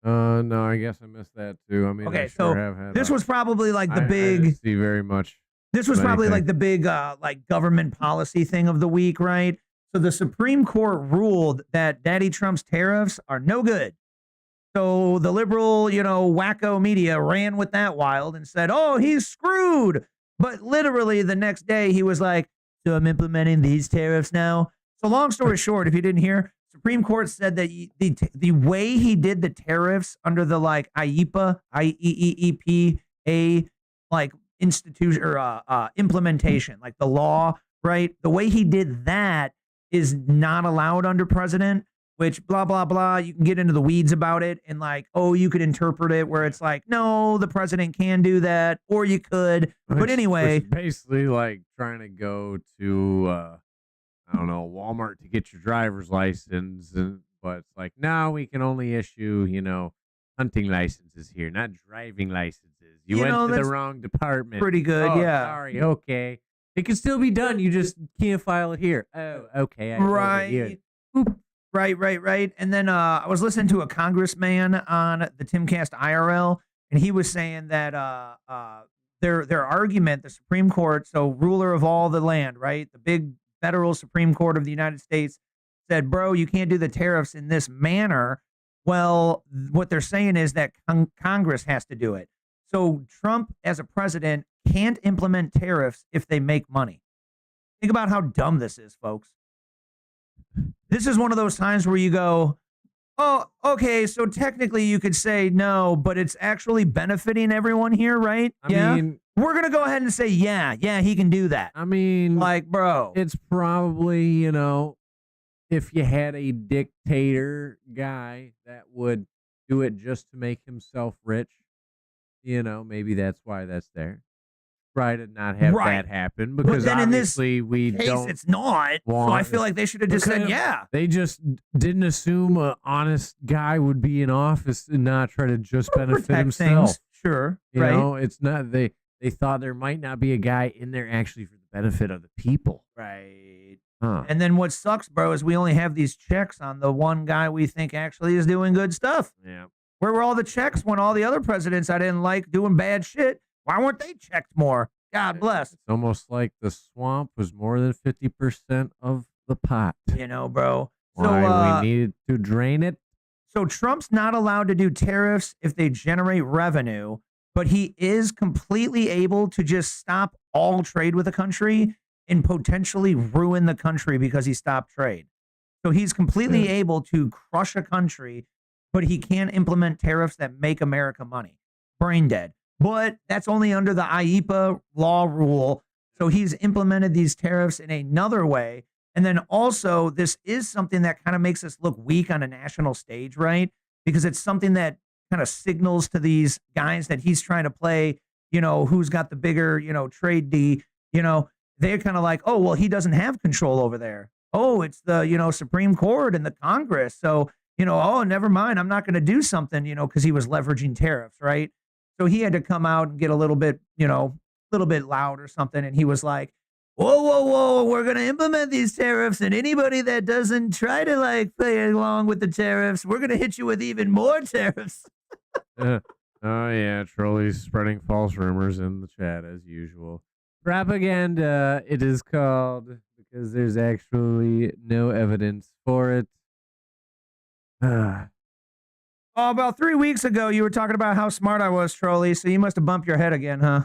B: No, I guess I missed that too. I mean,
A: Okay,
B: I sure
A: so
B: have had
A: this was probably like the
B: I
A: big.
B: didn't see very much.
A: This was
B: of
A: probably like
B: anything.
A: the big like government policy thing of the week, right? So the Supreme Court ruled that Daddy Trump's tariffs are no good. So the liberal, wacko media ran with that wild and said, "Oh, he's screwed." But literally the next day he was like, "So I'm implementing these tariffs now." So long story short, if you didn't hear, Supreme Court said that the way he did the tariffs under the like IEEPA like institution or implementation, like the law, right? The way he did that is not allowed under president, which blah, blah, blah. You can get into the weeds about it and like, oh, you could interpret it where it's like, no, the president can do that, or you could. But anyway,
B: It's basically like trying to go to, I don't know, Walmart to get your driver's license. But it's like, no, we can only issue, hunting licenses here, not driving licenses. You went to the
A: that's
B: wrong department.
A: pretty good.
B: Oh,
A: Yeah.
B: sorry. Okay. It can still be done. You just can't file it here. Oh, okay. I know it here.
A: Right. Right. And then I was listening to a congressman on the Timcast IRL, and he was saying that their argument, the Supreme Court, so ruler of all the land, right? The big federal Supreme Court of the United States said, bro, you can't do the tariffs in this manner. Well, what they're saying is that Congress has to do it. So Trump, as a president, can't implement tariffs if they make money. Think about how dumb this is, folks. This is one of those times where you go, oh, okay, so technically you could say no, but it's actually benefiting everyone here, right?
B: I mean,
A: we're going to go ahead and say, yeah, he can do that.
B: I mean,
A: Like, bro.
B: it's probably, if you had a dictator guy that would do it just to make himself rich, maybe that's why that's there. Try to not have
A: Right.
B: that happen because
A: then in this
B: obviously we
A: case,
B: don't
A: it's not. So I
B: want-
A: feel like they should have just said,
B: because
A: yeah.
B: They just didn't assume an honest guy would be in office and not try to just benefit
A: Protect
B: himself.
A: things. Sure.
B: You
A: right.
B: know, it's not they thought there might not be a guy in there actually for the benefit of the people.
A: Right.
B: Huh.
A: And then what sucks, bro, is we only have these checks on the one guy we think actually is doing good stuff.
B: Yeah.
A: Where were all the checks when all the other presidents I didn't like doing bad shit? Why weren't they checked more? God bless.
B: It's almost like the swamp was more than 50% of the pot.
A: Bro.
B: Why we needed to drain it?
A: So Trump's not allowed to do tariffs if they generate revenue, but he is completely able to just stop all trade with a country and potentially ruin the country because he stopped trade. So he's completely able to crush a country, but he can't implement tariffs that make America money. Brain dead. But that's only under the IEEPA law rule. So he's implemented these tariffs in another way. And then also, this is something that kind of makes us look weak on a national stage, right? Because it's something that kind of signals to these guys that he's trying to play, who's got the bigger, trade D, they're kind of like, oh, well, he doesn't have control over there. Oh, it's the, Supreme Court and the Congress. So, oh, never mind. I'm not going to do something, because he was leveraging tariffs, right? So he had to come out and get a little bit, loud or something. And he was like, whoa, we're going to implement these tariffs. And anybody that doesn't try to play along with the tariffs, we're going to hit you with even more tariffs.
B: Oh, yeah. Trolleys spreading false rumors in the chat as usual. Propaganda, it is called, because there's actually no evidence for it.
A: Oh, about 3 weeks ago, you were talking about how smart I was, Trolley. So you must have bumped your head again, huh?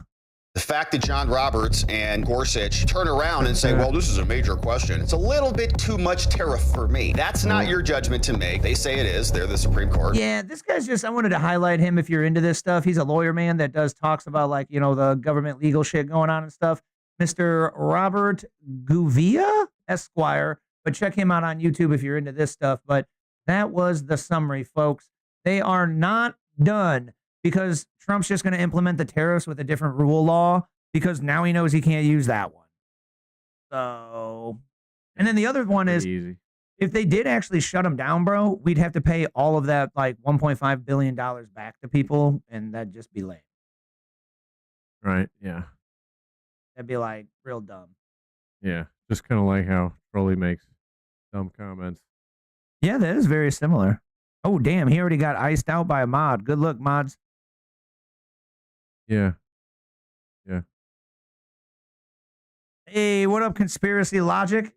G: The fact that John Roberts and Gorsuch turn around and say, well, this is a major question. It's a little bbit too much tariff for me. That's not your judgment to make. They say it is. They're the Supreme Court.
A: Yeah, this guy's I wanted to highlight him if you're into this stuff. He's a lawyer, man, that does talks about the government legal shit going on and stuff. Mr. Robert Gouveia, Esquire. But check him out on YouTube if you're into this stuff. But that was the summary, folks. They are not done because Trump's just going to implement the tariffs with a different rule law because now he knows he can't use that one. So, and then the other one is,
B: Easy.
A: if they did actually shut them down, bro, we'd have to pay all of that like $1.5 billion back to people, and that'd just be lame.
B: Right. Yeah.
A: That'd be like real dumb.
B: Yeah. Just kind of like how Trolley makes dumb comments.
A: Yeah, that is very similar. Oh, damn, he already got iced out by a mod. Good luck, mods.
B: Yeah. Yeah.
A: Hey, what up, Conspiracy Logic?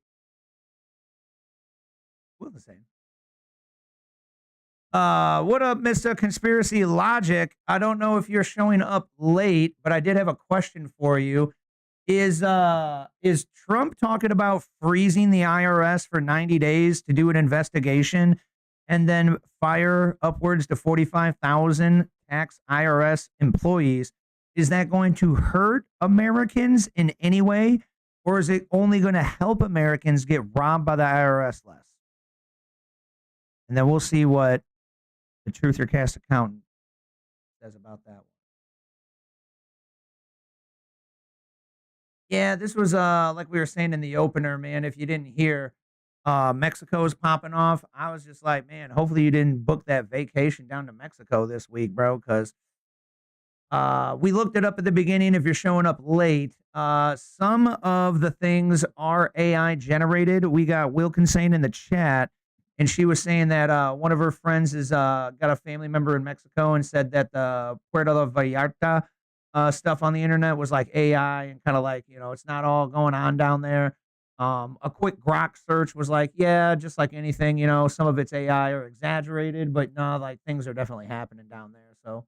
A: We're the same. What up, Mr. Conspiracy Logic? I don't know if you're showing up late, but I did have a question for you. Is Trump talking about freezing the IRS for 90 days to do an investigation and then fire upwards to 45,000 tax IRS employees? Is that going to hurt Americans in any way, or is it only going to help Americans get robbed by the IRS less? And then we'll see what the TrutherCast accountant says about that one. Yeah, this was like we were saying in the opener, man. If you didn't hear, Mexico's popping off. I was just like, man, hopefully you didn't book that vacation down to Mexico this week, bro, because we looked it up at the beginning. If you're showing up late, some of the things are AI generated. We got Wilkinson in the chat, and she was saying that one of her friends is got a family member in Mexico and said that the Puerto Vallarta stuff on the internet was like AI and kind of like, it's not all going on down there. A quick Grok search was like, yeah, just like anything, some of it's AI or exaggerated, but no, like things are definitely happening down there. So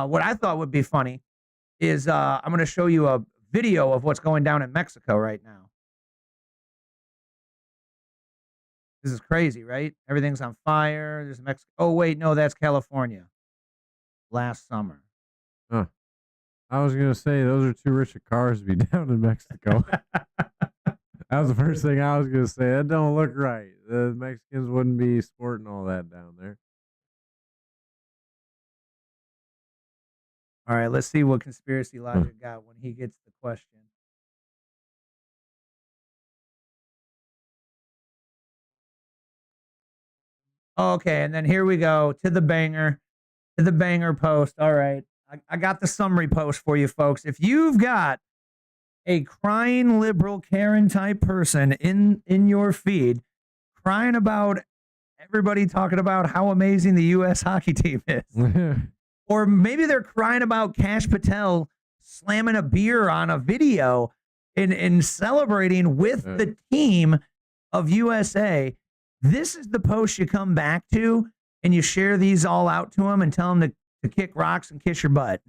A: what I thought would be funny is I'm going to show you a video of what's going down in Mexico right now. This is crazy, right? Everything's on fire. There's Mexico. Oh, wait, no, that's California. Last summer.
B: Huh. I was going to say, those are too rich of cars to be down in Mexico. That was the first thing I was going to say. That don't look right. The Mexicans wouldn't be sporting all that down there.
A: All right, let's see what Conspiracy Logic got when he gets the question. Okay, and then here we go to the banger post. All right, I got the summary post for you folks. If you've got a crying liberal Karen type person in your feed crying about everybody talking about how amazing the U.S. hockey team is, or maybe they're crying about Kash Patel slamming a beer on a video and celebrating with the team of USA. This is the post you come back to, and you share these all out to them and tell them to kick rocks and kiss your butt.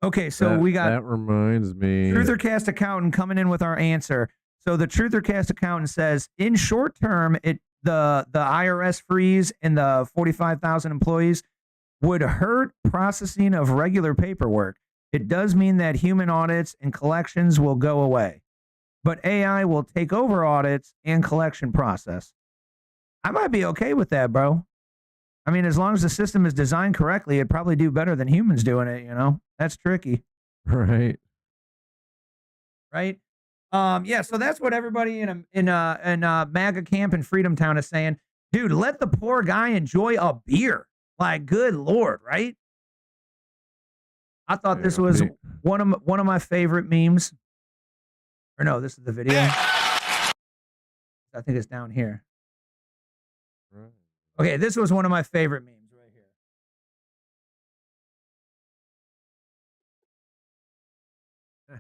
A: Okay, so we got...
B: That reminds me...
A: TrutherCast accountant coming in with our answer. So the TrutherCast accountant says, in short term, the IRS freeze and the 45,000 employees would hurt processing of regular paperwork. It does mean that human audits and collections will go away, but AI will take over audits and collection process. I might be okay with that, bro. I mean, as long as the system is designed correctly, it'd probably do better than humans doing it, That's tricky.
B: Right.
A: Right? Yeah, so that's what everybody in MAGA camp in Freedom Town is saying. Dude, let the poor guy enjoy a beer. Like, good Lord, right? I thought this was one of my favorite memes. Or no, this is the video. I think it's down here.
B: Right.
A: Okay, this was one of my favorite memes right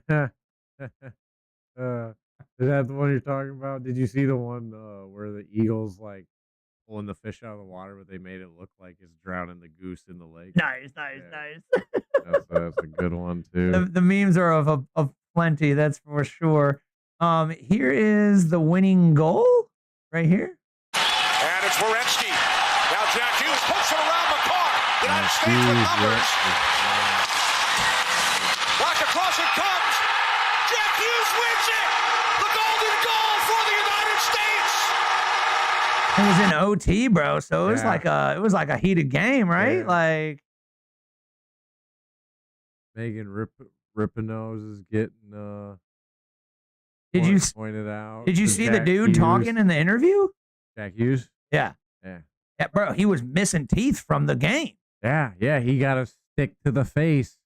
B: here. Is that the one you're talking about? Did you see the one where the eagle's like pulling the fish out of the water, but they made it look like it's drowning the goose in the lake?
A: Nice.
B: That's a good one too.
A: The memes are of plenty, that's for sure. Here is the winning goal right here.
H: And it's for Epstein. Now Jack Hughes puts it around the car. United States with numbers. Back across it comes. Jack Hughes wins it. The golden goal for the United States.
A: It was in OT, bro. So it was like a heated game, right?
B: Yeah.
A: Like
B: Megan Rippenose is getting
A: Did you
B: pointed out?
A: Did you
B: to
A: see the
B: Jack
A: dude
B: Hughes.
A: talking in the interview?
B: Jack Hughes?
A: Yeah.
B: Yeah.
A: Yeah, bro, he was missing teeth from the game.
B: Yeah, he got a stick to the face.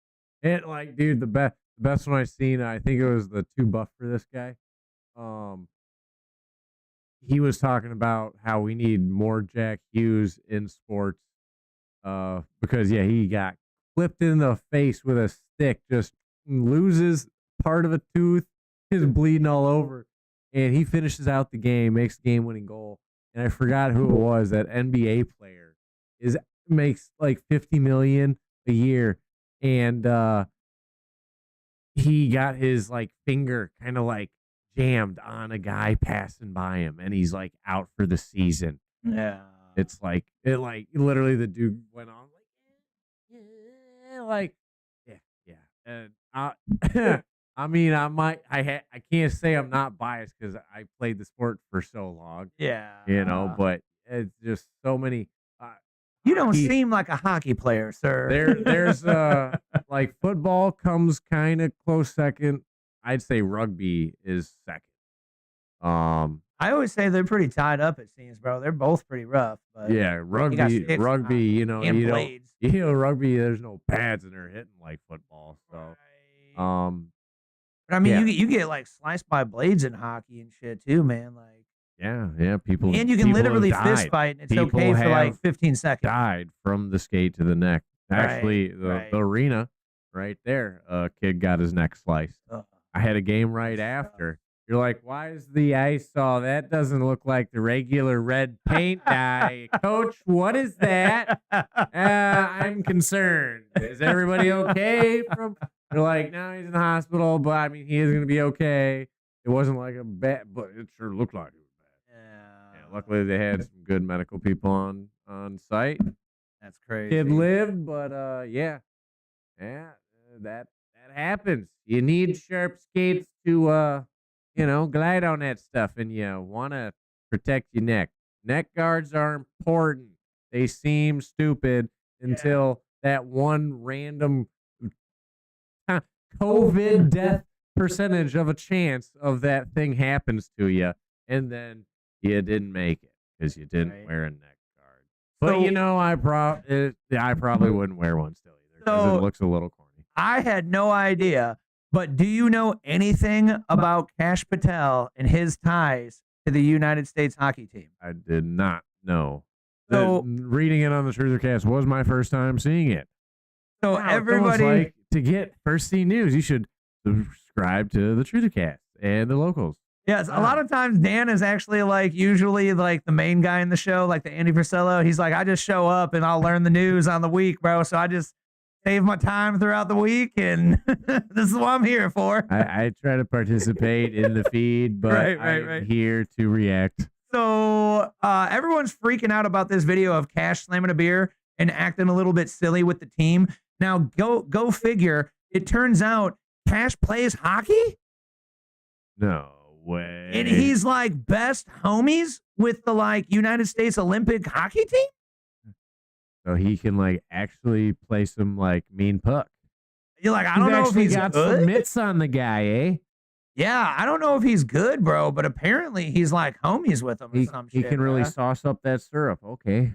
B: It like, dude, the best one I've seen, I think it was the 2 buff for this guy. He was talking about how we need more Jack Hughes in sports. Because he got clipped in the face with a stick, just loses part of a tooth, is bleeding all over, and he finishes out the game, makes the game-winning goal. And I forgot who it was. That NBA player makes like $50 million a year, and he got his like finger kind of like jammed on a guy passing by him, and he's like out for the season.
A: Yeah.
B: It's like literally the dude went on and I mean, I can't say I'm not biased because I played the sport for so long.
A: Yeah.
B: But it's just so many.
A: You don't seem like a hockey player, sir.
B: There's like football comes kind of close second. I'd say rugby is second.
A: I always say they're pretty tied up. It seems, bro. They're both pretty rough. But
B: rugby.
A: and blades.
B: Rugby. There's no pads and they're hitting like football. So,
A: but I mean, you get like sliced by blades in hockey and shit too, man. Like,
B: people.
A: And you can literally fist fight, and it's okay for like 15 seconds.
B: Died from the skate to the neck. Actually, the arena right there, a kid got his neck sliced. I had a game right after. You're like, why is the ice all that doesn't look like the regular red paint dye? Coach, what is that? I'm concerned. Is everybody okay? They're like, no, he's in the hospital, but I mean, he is going to be okay. It wasn't like a bad, but it sure looked like it was bad. Yeah. Luckily, they had some good medical people on site.
A: That's crazy.
B: Kid lived, but that happens. You need sharp skates to glide on that stuff, and you want to protect your neck. Neck guards are important. They seem stupid until that one random COVID death percentage of a chance of that thing happens to you, and then you didn't make it because you didn't wear a neck guard. But I probably wouldn't wear one still either because it looks a little corny.
A: I had no idea. But do you know anything about Kash Patel and his ties to the United States hockey team?
B: I did not know.
A: So
B: reading it on the TrutherCast was my first time seeing it.
A: So everybody,
B: to get first scene news, you should subscribe to the TrutherCast and the locals.
A: Yes, a lot of times Dan is actually usually the main guy in the show, like the Andy Frisello. He's like, I just show up and I'll learn the news on the week, bro. So I just save my time throughout the week, and this is what I'm here for.
B: I try to participate in the feed, but I'm here to react.
A: So everyone's freaking out about this video of Kash slamming a beer and acting a little bit silly with the team. Now, go figure. It turns out Kash plays hockey?
B: No way.
A: And he's best homies with the United States Olympic hockey team?
B: So he can actually play some mean puck.
A: You're I don't know if he's
B: got
A: good.
B: Some mitts on the guy, eh?
A: Yeah, I don't know if he's good, bro, but apparently he's homies with him or some shit.
B: He can really sauce up that syrup. Okay.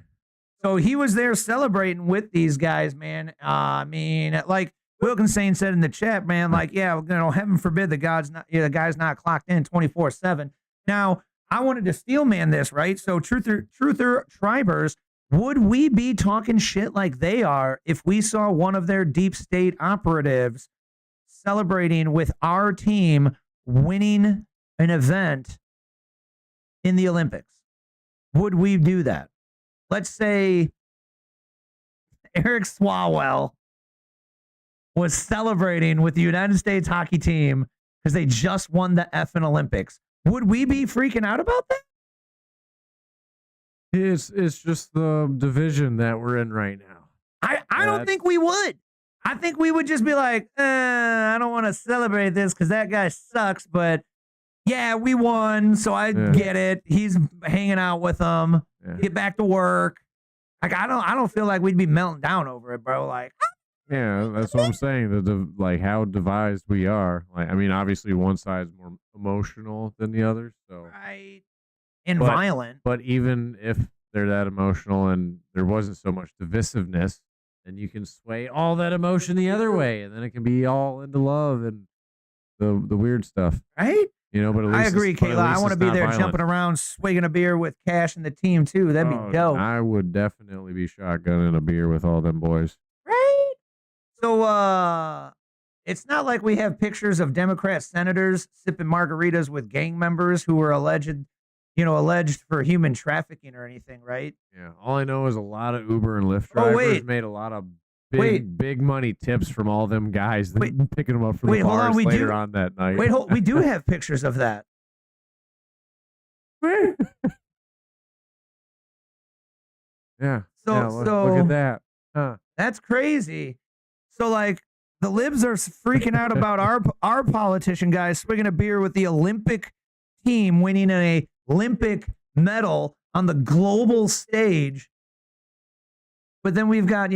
A: So he was there celebrating with these guys, man. I mean, Wilkinsane said in the chat, man, heaven forbid the guy's not clocked in 24/7. Now, I wanted to steel man this, right? So truther tribers. Would we be talking shit like they are if we saw one of their deep state operatives celebrating with our team winning an event in the Olympics? Would we do that? Let's say Eric Swalwell was celebrating with the United States hockey team because they just won the effing Olympics. Would we be freaking out about that?
B: It's just the division that we're in right now.
A: I don't think we would. I think we would just be I don't want to celebrate this because that guy sucks, but yeah, we won, so I get it. He's hanging out with them. Yeah. Get back to work. I don't feel like we'd be melting down over it, bro.
B: Yeah, that's what I'm saying. Like how devised we are. Like, I mean, obviously one side's more emotional than the other. So
A: Right. And
B: But-
A: violent.
B: But even if they're that emotional and there wasn't so much divisiveness, then you can sway all that emotion the other way, and then it can be all into love and the weird stuff,
A: Right?
B: you know. But at least
A: I agree,
B: but at
A: Kayla. I
B: least
A: want to
B: it's
A: be
B: not
A: there
B: violent.
A: jumping around, swigging a beer with Cash and the team, too. That'd
B: Oh,
A: be dope.
B: I would definitely be shotgunning a beer with all them boys.
A: Right? So, it's not like we have pictures of Democrat senators sipping margaritas with gang members who were alleged for human trafficking or anything, right?
B: Yeah, all I know is a lot of Uber and Lyft
A: Oh,
B: drivers
A: wait.
B: made a lot of
A: Wait.
B: big money tips from all them guys that
A: Wait.
B: picking them up from
A: Wait,
B: the
A: hold on,
B: bars
A: we
B: later
A: do-
B: on that night.
A: Wait, we do have pictures of that.
B: Yeah.
A: So-
B: yeah, look
A: so-
B: at that. Huh.
A: That's crazy. So, like, the libs are freaking out about our politician guys swigging a beer with the Olympic team winning an Olympic medal on the global stage. But then we've got,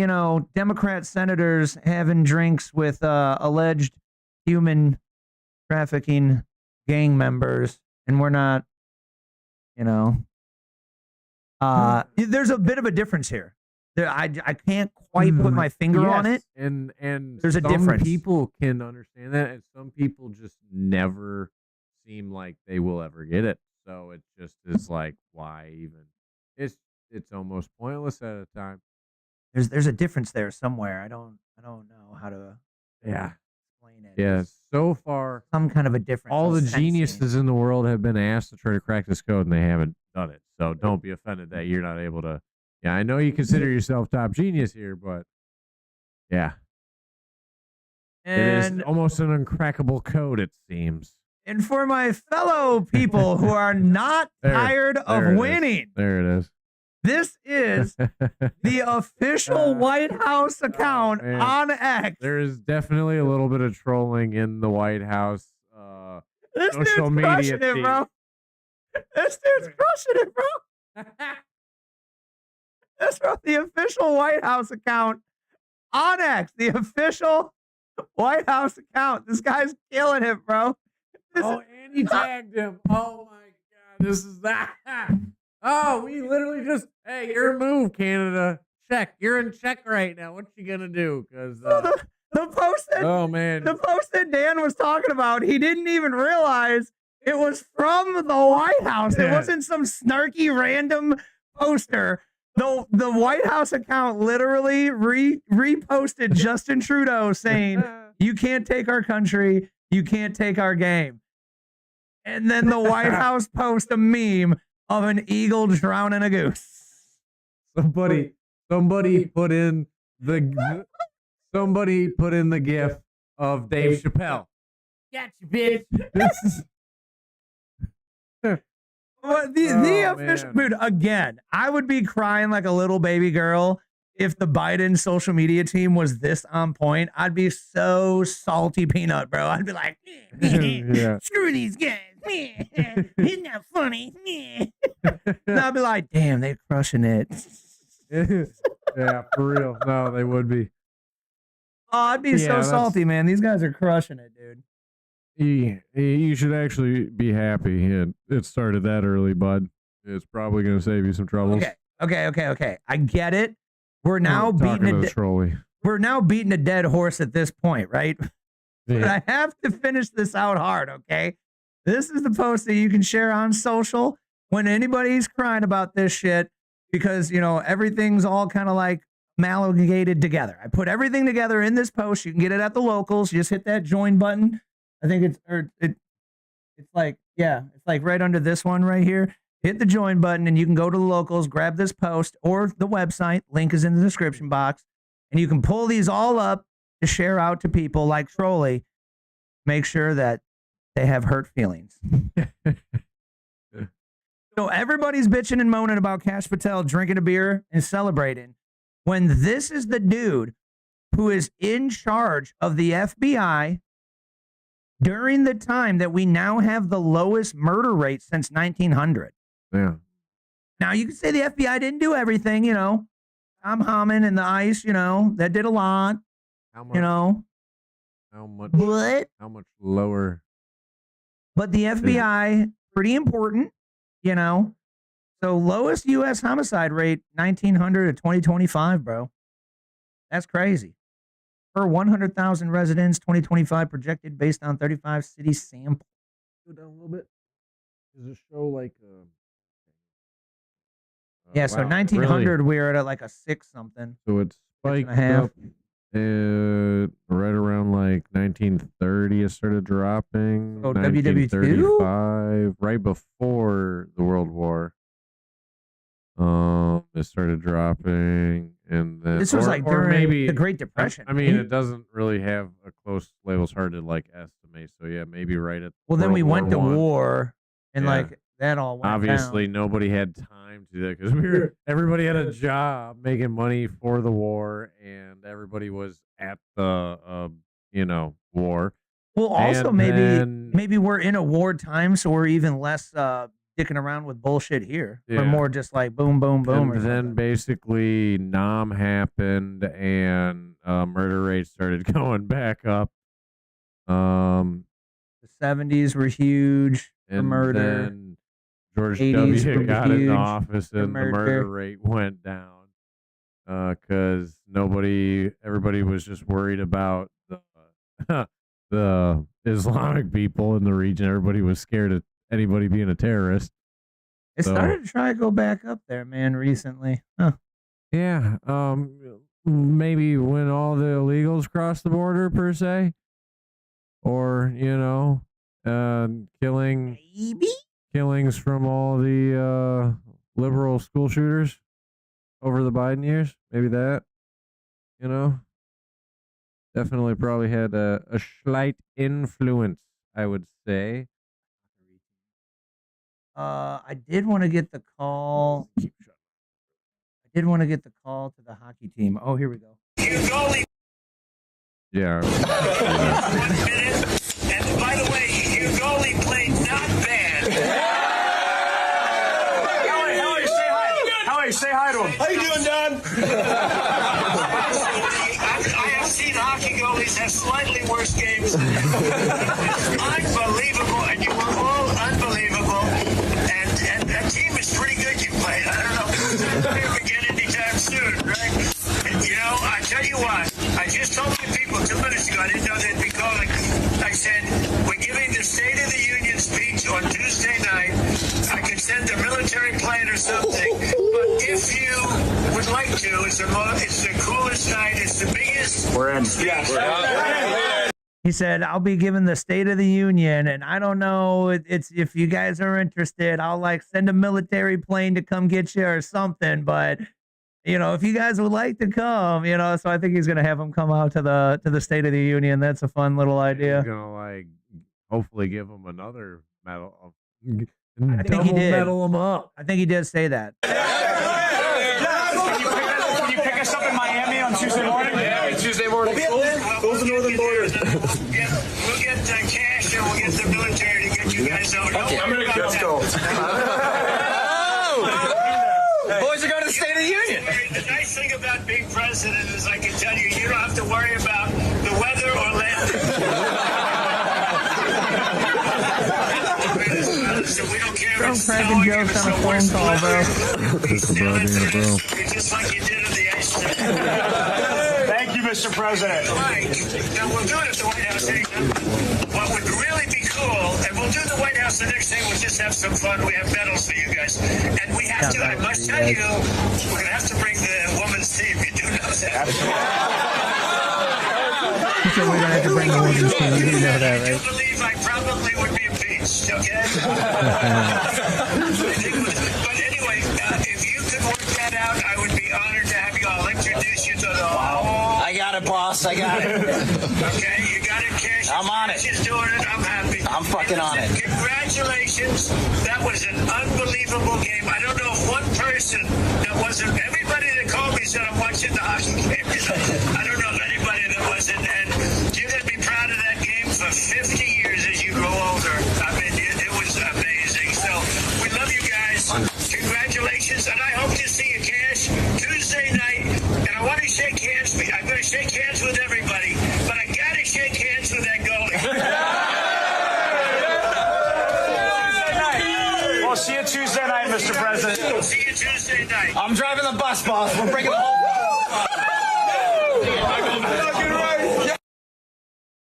A: Democrat senators having drinks with alleged human trafficking gang members, and we're not, there's a bit of a difference here. I can't quite put my finger on it.
B: And
A: There's a
B: some
A: difference.
B: people can understand that, and some people just never seem like they will ever get it. So it just is like, why even? It's almost pointless at a time.
A: There's a difference there somewhere. I don't know how to
B: Yeah.
A: explain it.
B: Yeah.
A: There's
B: So far,
A: some kind of a difference.
B: all
A: I'm
B: the
A: sensing.
B: geniuses in the world have been asked to try to crack this code, and they haven't done it. So don't be offended that you're not able to. Yeah, I know you consider yourself top genius here, but yeah, it is
A: And
B: almost an uncrackable code, it seems.
A: and for my fellow people who are not
B: There-
A: tired
B: there
A: of
B: it is.
A: winning,
B: There it is.
A: this is the official White House account
B: man.
A: on X.
B: There is definitely a little bit of trolling in the White House.
A: This dude's
B: social media
A: crushing it,
B: team.
A: bro. This dude's crushing it, bro. That's from the official White House account on X. The official White House account. This guy's killing it, bro. This
B: Oh, and he tagged him. Oh my God, this is that. Oh, we literally just, hey, your move, Canada. Check. You're in check right now. What you gonna do? Because
A: the post that
B: oh man,
A: the post that Dan was talking about, he didn't even realize it was from the White House. It
B: Yeah.
A: wasn't some snarky random poster. The White House account literally reposted Justin Trudeau saying, "You can't take our country. You can't take our game." And then the White House post a meme of an eagle drowning a goose.
B: somebody put in the gif of Dave Chappelle. Gotcha, bitch. This is
A: Well, the
B: Oh,
A: official
B: man.
A: mood again. I would be crying like a little baby girl if the Biden social media team was this on point. I'd be so salty peanut, bro. I'd be like,
B: Yeah.
A: screw these guys. Isn't that funny? And I'd be like, damn, they're crushing it.
B: yeah, for real. No, they would be.
A: Oh, I'd be
B: Yeah,
A: so
B: that's-
A: salty, man. These guys are crushing it, dude.
B: You should actually be happy it started that early, bud. It's probably going to save you some troubles.
A: Okay. I get it. We're now
B: Talking
A: beating
B: to the trolley.
A: we're now beating a dead horse at this point, right? But
B: Yeah.
A: I have to finish this out hard, okay? This is the post that you can share on social when anybody's crying about this shit because, everything's all kind of like amalgamated together. I put everything together in this post. You can get it at the locals. You just hit that join button. I think it's like right under this one right here. Hit the join button and you can go to the locals, grab this post or the website. Link is in the description box. And you can pull these all up to share out to people like Trolley. Make sure that they have hurt feelings. So everybody's bitching and moaning about Kash Patel drinking a beer and celebrating when this is the dude who is in charge of the FBI during the time that we now have the lowest murder rate since 1900.
B: Yeah.
A: Now, you can say the FBI didn't do everything, Tom Hammond and the ICE, that did a lot.
B: How much?
A: You know,
B: How much?
A: but
B: How much lower?
A: the FBI pretty important. You know, so lowest U.S. homicide rate 1900 to 2025, bro. That's crazy. Per 100,000 residents, 2025 projected based on 35 city sample.
B: Go down a little bit. Does it show like?
A: Yeah, so
B: wow,
A: 1900
B: really?
A: we're at like a 6 something.
B: So it's spiked
A: 6.5.
B: up right around like 1930. It started dropping.
A: Oh, WW2?
B: 1935, right before the World War. It started dropping, and then
A: This was like during
B: maybe
A: the Great Depression.
B: I mean,
A: right?
B: it doesn't really have a close label. It's hard to like estimate. So yeah, maybe right at
A: Well, then we
B: World
A: went to
B: War I.
A: war, and
B: Yeah.
A: like that all went
B: Obviously,
A: down.
B: nobody had time to do that because everybody had a job making money for the war, and everybody was at the war.
A: Well, also
B: And then-
A: maybe we're in a war time, so we're even less dicking around with bullshit here. We're
B: Yeah.
A: more just like boom, boom, boom. or
B: And then
A: something.
B: basically, Nam happened, and murder rates started going back up.
A: The 70s were huge for
B: And
A: murder.
B: then George
A: 80s
B: W.
A: were
B: got in
A: huge
B: office,
A: for
B: and the murder
A: murder.
B: rate went down because everybody was just worried about the Islamic people in the region. Everybody was scared of anybody being a terrorist.
A: It
B: So-
A: started to try to go back up there, man, recently. Huh.
B: Yeah, maybe when all the illegals cross the border, per se, or killings from all the liberal school shooters over the Biden years. Maybe that, definitely probably had a slight influence, I would say.
A: I did want to get the call. I did want to get the call to the hockey team. Oh, here we go.
B: Yeah.
H: 1 minute. And by the way, your goalie played not bad. Howie, say hi. Howie, say hi to him. How you doing, Don? I have seen hockey goalies have slightly worse games. Unbelievable, and you were all unbelievable. And that team is pretty good you played. I don't know if it's going to begin anytime soon, right? And, I tell you what, I just told the people 2 minutes ago, I didn't know they'd be calling. I said, we're giving the State of the Union speech on Tuesday night. I could send a military plane or something. But if you would like to, it's the coolest night. It's the biggest. We're in. Yeah.
A: He said, I'll be giving the State of the Union, and I don't know, it's if you guys are interested, I'll like send a military plane to come get you or something, but if you guys would like to come, so I think he's going to have them come out to the State of the Union. That's a fun little idea.
B: He's gonna hopefully give them another medal.
A: I think he did.
B: Medal them up.
A: I think he did say that.
H: Can you pick us up in Miami on Tuesday morning? Yeah, Tuesday morning. Those are northern borders. We'll get cash and we'll get the military to get you guys out. Okay, I'm gonna go. Let's go. Boys are going to the State of the Union. The nice thing about being president is I can tell you, you don't have to worry about the weather or landing. So we don't care if it's
A: cracking
H: snowing, if
A: jokes
H: it's
A: on a
H: the
A: phone
H: worst
A: call, bro.
H: weather.
B: Just a bro being a bro.
H: Just like you did at the ice rink. Thank you, Mr. President. Mike, now we'll do it at the White House. What would really be cool, and we'll do the White House the next day, we'll just have some fun. We have medals for you guys. And we have to, I must tell you, we're going to have to bring the women's team. You do know that.
A: He said we're going to have to bring the women's team. You do know that,
H: I do
A: right?
H: believe I probably would be impeached, okay? But anyway, if you could work that out, I would be honored to have you. I'll introduce you to the whole.
I: I got it, boss. I got it.
H: Okay, you got it, Cash.
I: I'm on it.
H: Cash is doing it. I'm happy.
I: I'm fucking on it.
H: Congratulations. That was an unbelievable game. I don't know if one person that wasn't. Everybody that called me said I'm watching the hockey game. I don't know anybody that wasn't. And you're going to be proud of that game for 50 years as you grow older. I mean, it was amazing. So we love you guys. Congratulations. And I hope to see you, Cash, Tuesday night. And I want to shake hands. I'm going to shake hands with everybody.
I: I'm driving the bus, boss. We're bringing the whole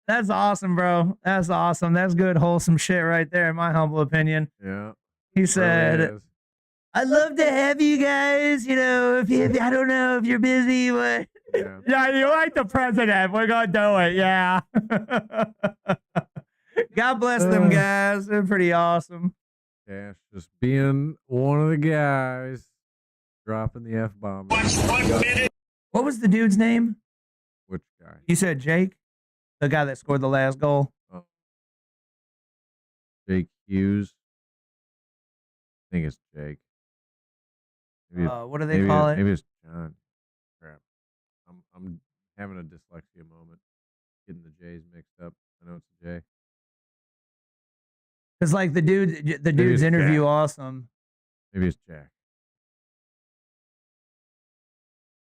A: That's awesome, bro. That's awesome. That's good, wholesome shit right there, in my humble opinion.
B: Yeah.
A: He said, I'd love to have you guys, you know, if I don't know if you're busy, but yeah, you like the president. We're going to do it. Yeah. God bless them guys. They're pretty awesome.
B: Cash just being one of the guys dropping the F-bomb.
A: What was the dude's name?
B: Which guy?
A: You said Jake? The guy that scored the last goal?
B: Oh. Jake Hughes. I think it's Jake. Maybe
A: what do they call it?
B: Maybe it's John. Crap. I'm having a dyslexia moment. Getting the J's mixed up. I know it's a J.
A: Because like the dude's interview,
B: Jack.
A: awesome.
B: Maybe it's Jack.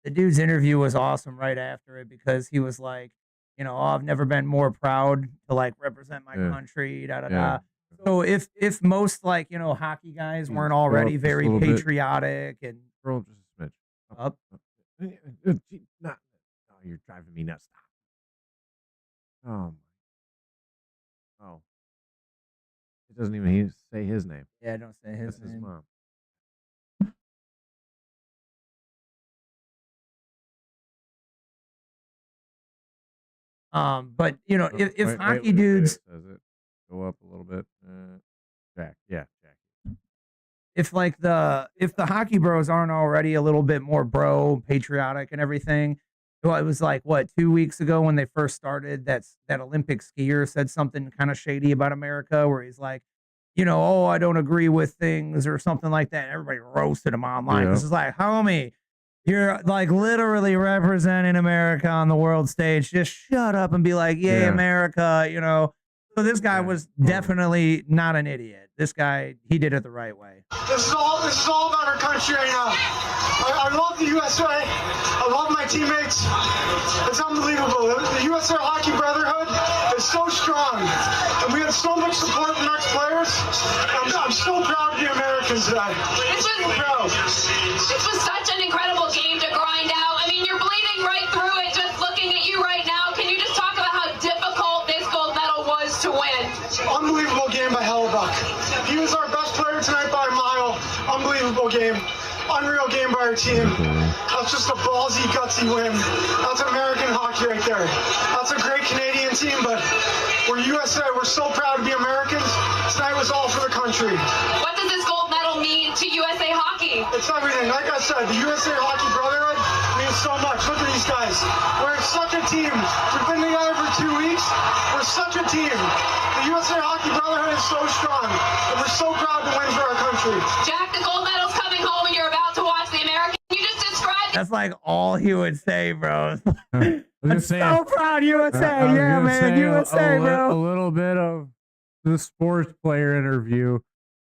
A: The dude's interview was awesome right after it because he was like, you know, I've never been more proud to like represent my country. Da da da. So if most like, you know, hockey guys weren't already very patriotic and
B: scroll just a smidge
A: up.
B: No, you're driving me nuts. Oh. It doesn't even say his name.
A: Yeah, don't say his
B: That's
A: name.
B: his mom.
A: But you know, if hockey dudes
B: says it. Go up a little bit. Jack. Yeah, Jack.
A: If the hockey bros aren't already a little bit more bro patriotic and everything, well, it was like what 2 weeks ago when they first started. That Olympic skier said something kind of shady about America, where he's like, you know, oh, I don't agree with things or something like that. And everybody roasted him online. This is like, homie, you're like literally representing America on the world stage. Just shut up and be like, yay, America, you know. So this guy was definitely not an idiot. This guy, he did it the right way.
J: This is all about our country right now. I love the USA. I love my teammates. It's unbelievable. The USA Hockey Brotherhood is so strong, and we have so much support from our players. I'm so proud to be Americans today.
K: This was such an incredible game to grind out. I mean, you're bleeding right through it just looking at you right now. Can you just talk about how difficult this gold medal was to win?
J: Unbelievable game by Hellebuck. He was our best player tonight by a mile. Unbelievable game. Unreal game by our team. That's just a ballsy, gutsy win. That's American hockey right there. That's a great Canadian team, but we're USA. We're so proud to be Americans. Tonight was all for the country.
K: What does this gold medal mean to USA Hockey?
J: It's everything. Like I said, the USA Hockey Brotherhood means so much. Look at these guys. We're such a team. We've been together for 2 weeks. We're such a team. The USA Hockey Brotherhood is so strong, and we're so proud to win for our country.
K: Jack, the gold medal's coming home, and you're about to watch the American. You just described.
A: That's like all he would say, bro.
B: I'm
A: so proud, USA. Yeah, man, USA, bro.
B: A little bit of the sports player interview.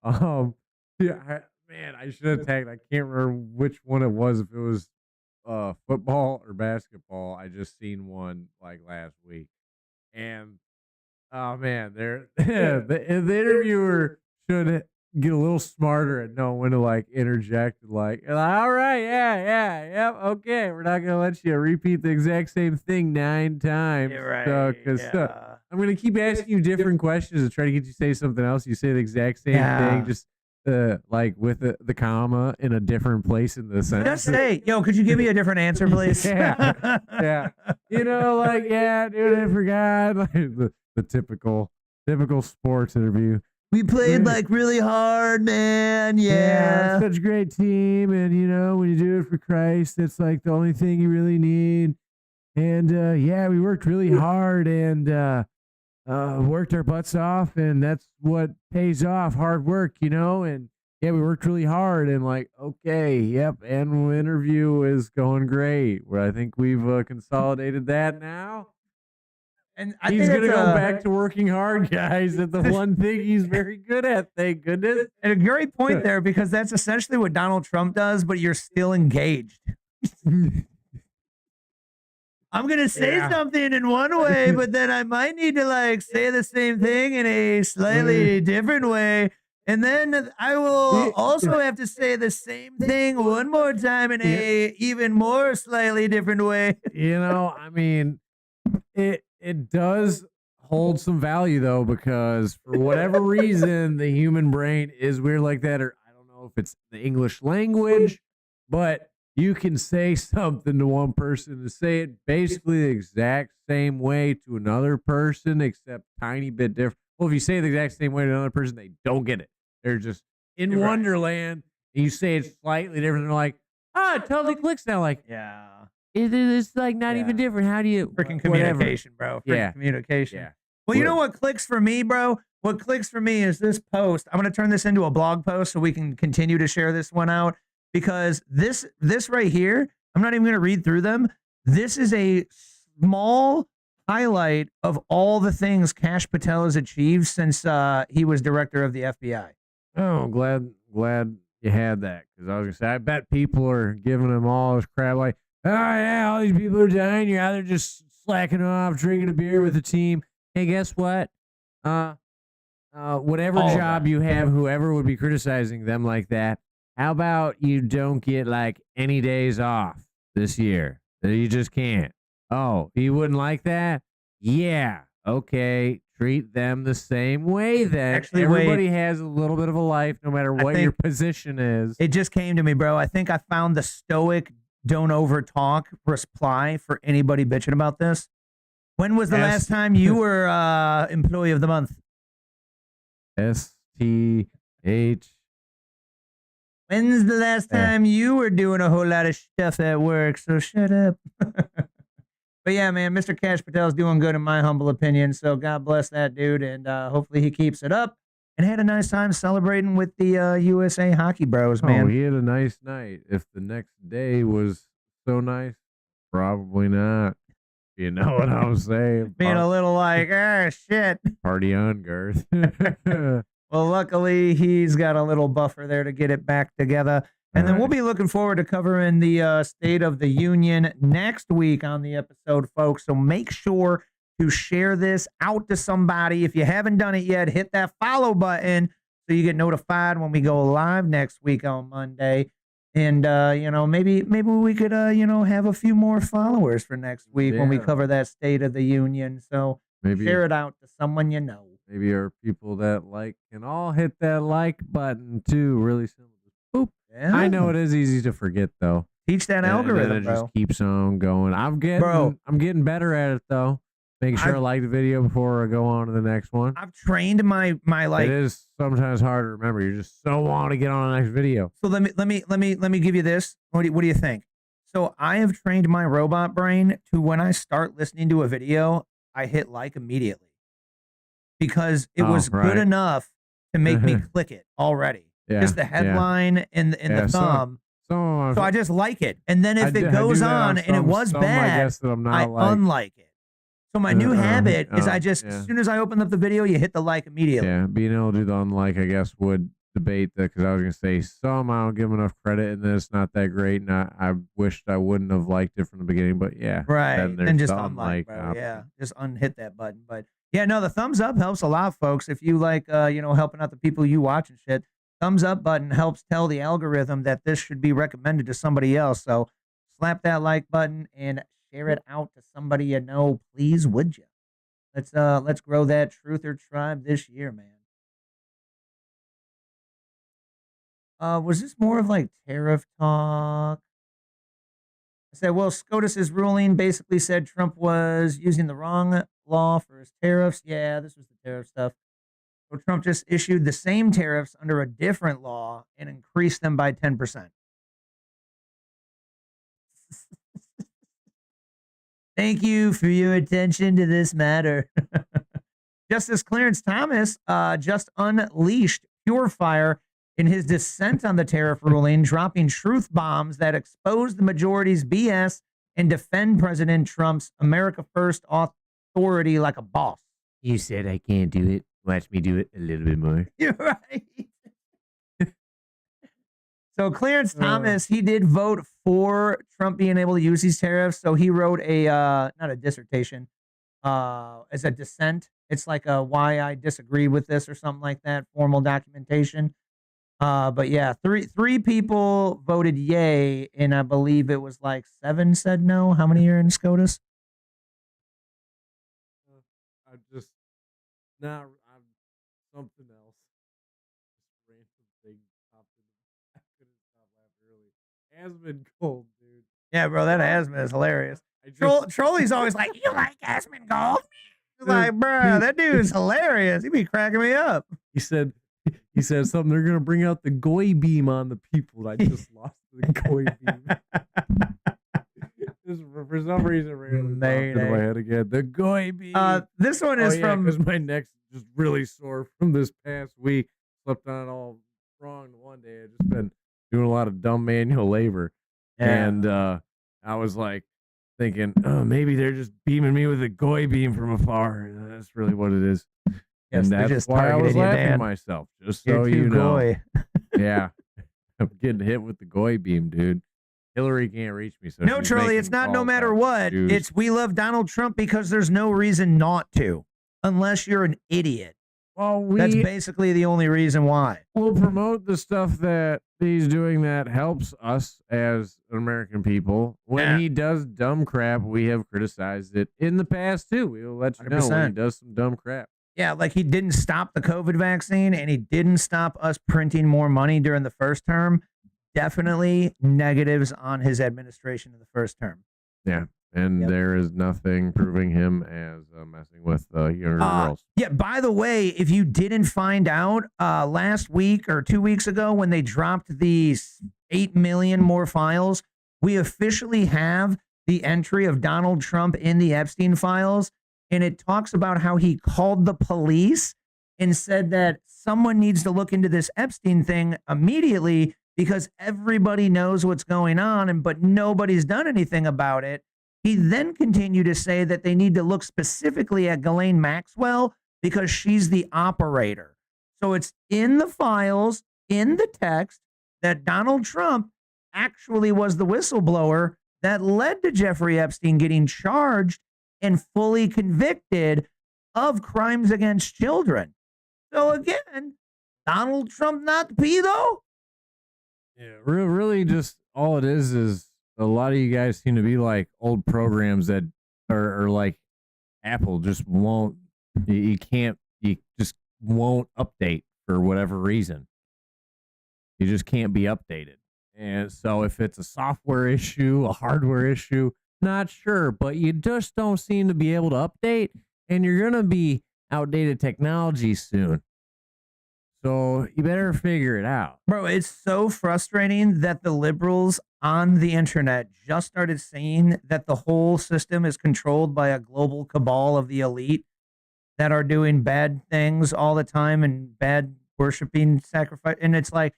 B: Man, I should have tagged. I can't remember which one it was. If it was football or basketball. I just seen one like last week, and oh man, the interviewer should get a little smarter at knowing when to like interject and like, all right, yeah, okay, we're not gonna let you repeat the exact same thing 9 times.
A: Right,
B: Because I'm gonna keep asking you different questions and try to get you to say something else. You say the exact same thing, just like with the comma in a different place in the sentence.
A: Just say, yo, could you give me a different answer, please?
B: yeah. You know, like, yeah, dude, I forgot. Like, the typical sports interview.
A: We played like really hard, man. Yeah.
B: Such a great team. And, you know, when you do it for Christ, it's like the only thing you really need. And, yeah, we worked really hard and worked our butts off. And that's what pays off, hard work, you know. And, yeah, we worked really hard. And, like, okay, yep, annual interview is going great. Where I think we've consolidated that now.
A: And
B: he's going to go back to working hard, guys. That's the one thing he's very good at, thank goodness.
A: And a great point there, because that's essentially what Donald Trump does, but you're still engaged. I'm going to say something in one way, but then I might need to like say the same thing in a slightly different way. And then I will also have to say the same thing one more time in a even more slightly different way.
B: You know, I mean, it does hold some value though, because for whatever reason, the human brain is weird like that, or I don't know if it's the English language, but you can say something to one person and say it basically the exact same way to another person, except tiny bit different. Well, if you say it the exact same way to another person, they don't get it. They're just in Wonderland, and you say it slightly different. They're like, it totally clicks now. Like,
A: yeah,
B: it's like not even different. How do you
A: freaking communication, bro? Freaking communication.
B: Yeah.
A: Well, you know what clicks for me, bro? What clicks for me is this post. I'm going to turn this into a blog post so we can continue to share this one out, because this right here, I'm not even going to read through them. This is a small highlight of all the things Kash Patel has achieved since he was director of the FBI.
B: Oh, glad you had that, because I was gonna say I bet people are giving him all this crap like, oh yeah, all these people are dying. You're out there just slacking off, drinking a beer with the team. Hey, guess what? Whatever job you have, whoever would be criticizing them like that, how about you don't get like any days off this year? You just can't. Oh, you wouldn't like that? Yeah. Okay. Treat them the same way then.
A: Actually,
B: everybody has a little bit of a life, no matter what your position is.
A: It just came to me, bro. I think I found the stoic don't over talk reply for anybody bitching about this. When was the last time you were employee of the month?
B: STH.
A: When's the last time you were doing a whole lot of stuff at work? So shut up. But yeah, man, Mr. Kash Patel's doing good in my humble opinion. So God bless that dude, and hopefully he keeps it up. And had a nice time celebrating with the USA Hockey Bros, man.
B: Oh, he had a nice night. If the next day was so nice, probably not. You know what I'm saying?
A: Being a little like, shit.
B: Party on, Garth.
A: Well, luckily, he's got a little buffer there to get it back together. And then we'll be looking forward to covering the State of the Union next week on the episode, folks. So make sure to share this out to somebody. If you haven't done it yet, hit that follow button so you get notified when we go live next week on Monday. And, maybe we could, have a few more followers for next week when we cover that State of the Union. So share it out to someone you know.
B: Maybe our people that can all hit that like button too. Really simple. Boop. Yeah. I know it is easy to forget though.
A: Teach that algorithm,
B: it just keeps on going. I'm getting better at it though. Making sure I like the video before I go on to the next one.
A: I've trained my like.
B: It is sometimes hard to remember. You just so want to get on the next video.
A: So let me give you this. What do you think? So I have trained my robot brain to, when I start listening to a video, I hit like immediately, because it was good enough to make me click it already.
B: Yeah,
A: just the headline and the thumb. So I just like it. And then if it goes on and it was bad, I unlike it. So my new habit is I just, as soon as I open up the video, you hit the like immediately.
B: Yeah, being able to do the unlike, I guess, would debate that, because I was going to say some I don't give enough credit and then it's not that great. And I wished I wouldn't have liked it from the beginning, but yeah.
A: Right. And just unlike, bro. Yeah, just unhit that button. But yeah, no, the thumbs up helps a lot, folks. If you like, helping out the people you watch and shit. Thumbs up button helps tell the algorithm that this should be recommended to somebody else. So slap that like button and share it out to somebody you know, please, would you? Let's grow that Truther tribe this year, man. Was this more of like tariff talk? I said, well, SCOTUS's ruling basically said Trump was using the wrong law for his tariffs. Yeah, this was the tariff stuff. So Trump just issued the same tariffs under a different law and increased them by 10%. Thank you for your attention to this matter. Justice Clarence Thomas just unleashed pure fire in his dissent on the tariff ruling, dropping truth bombs that expose the majority's BS and defend President Trump's America First authority like a boss.
B: You said I can't do it. Watch me do it a little bit more.
A: You're right. So Clarence Thomas, he did vote for Trump being able to use these tariffs. So he wrote not a dissertation, as a dissent It's like a why I disagree with this or something like that, formal documentation. But yeah, three people voted yay, and I believe it was like 7 said no. How many are in SCOTUS?
B: I'm just not. I'm something else. Just random thing popped in. I couldn't stop laughing early. Asmund Gold, dude.
A: Yeah, bro, that Asmund is hilarious. Trolley's always like, you like Asmund Gold? He's like, bro, that dude is hilarious. He be cracking me up.
B: He said something. They're gonna bring out the goy beam on the people. I just lost the goy beam. Just for some reason, randomly popped into my head again. The goy beam.
A: This one is from
B: because my neck's just really sore from this past week. Slept on it all wrong one day. I've just been doing a lot of dumb manual labor, and I was like thinking, oh, maybe they're just beaming me with a goy beam from afar. That's really what it is.
A: Yes,
B: And
A: they're
B: that's
A: just
B: why I was
A: targeting you,
B: laughing
A: Dan.
B: at myself, just
A: You're
B: so
A: too
B: you know.
A: goy.
B: Yeah. I'm getting hit with the goy beam, dude. Hillary can't reach me. So
A: No,
B: she's
A: Charlie,
B: making
A: it's not no
B: calls
A: matter
B: out
A: what.
B: Jews.
A: It's we love Donald Trump because there's no reason not to, unless you're an idiot.
B: Well,
A: That's basically the only reason why.
B: We'll promote the stuff that he's doing that helps us as American people. When he does dumb crap, we have criticized it in the past too. We will let you know when he
A: 100%.
B: does some dumb crap.
A: Yeah, like he didn't stop the COVID vaccine and he didn't stop us printing more money during the first term. Definitely negatives on his administration in the first term.
B: Yeah. And there is nothing proving him as messing with younger girls.
A: Yeah, by the way, if you didn't find out last week or 2 weeks ago when they dropped these 8 million more files, we officially have the entry of Donald Trump in the Epstein files. And it talks about how he called the police and said that someone needs to look into this Epstein thing immediately because everybody knows what's going on, but nobody's done anything about it. He then continued to say that they need to look specifically at Ghislaine Maxwell because she's the operator. So it's in the files, in the text, that Donald Trump actually was the whistleblower that led to Jeffrey Epstein getting charged and fully convicted of crimes against children. So again, Donald Trump not the pedo?
B: Yeah, really just all it is a lot of you guys seem to be like old programs that are like Apple just won't, you just won't update for whatever reason. You just can't be updated. And so if it's a software issue, a hardware issue, not sure, but you just don't seem to be able to update, and you're going to be outdated technology soon. So you better figure it out.
A: Bro, it's so frustrating that the liberals on the internet just started saying that the whole system is controlled by a global cabal of the elite that are doing bad things all the time and bad worshiping sacrifice. And it's like,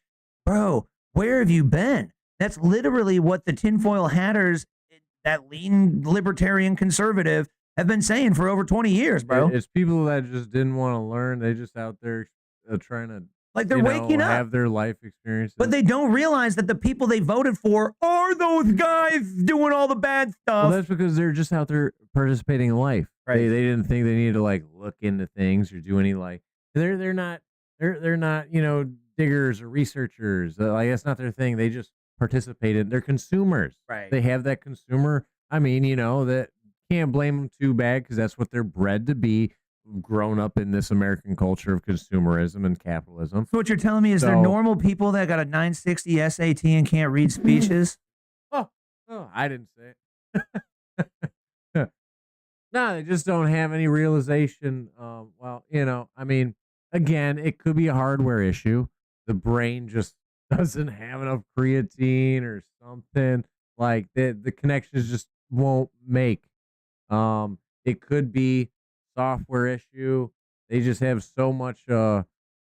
A: bro, where have you been? That's literally what the tinfoil hatters, that lean libertarian conservative, have been saying for over 20 years, bro.
B: It's people that just didn't want to learn. They just out there trying to,
A: like, they're waking up,
B: have their life experiences.
A: but they don't realize that the people they voted for are those guys doing all the bad stuff.
B: Well, that's because they're just out there participating in life.
A: Right.
B: They didn't think they needed to like look into things or do any like they're not diggers or researchers. Like that's not their thing. They just participated. They're consumers.
A: Right.
B: They have that consumer. I mean, that can't blame them too bad because that's what they're bred to be. Grown up in this American culture of consumerism and capitalism.
A: So what you're telling me is they're normal people that got a 960 SAT and can't read speeches?
B: Oh, I didn't say it. No, they just don't have any realization. I mean, again, it could be a hardware issue. The brain just doesn't have enough creatine or something. Like the connections just won't make. It could be software issue. They just have so much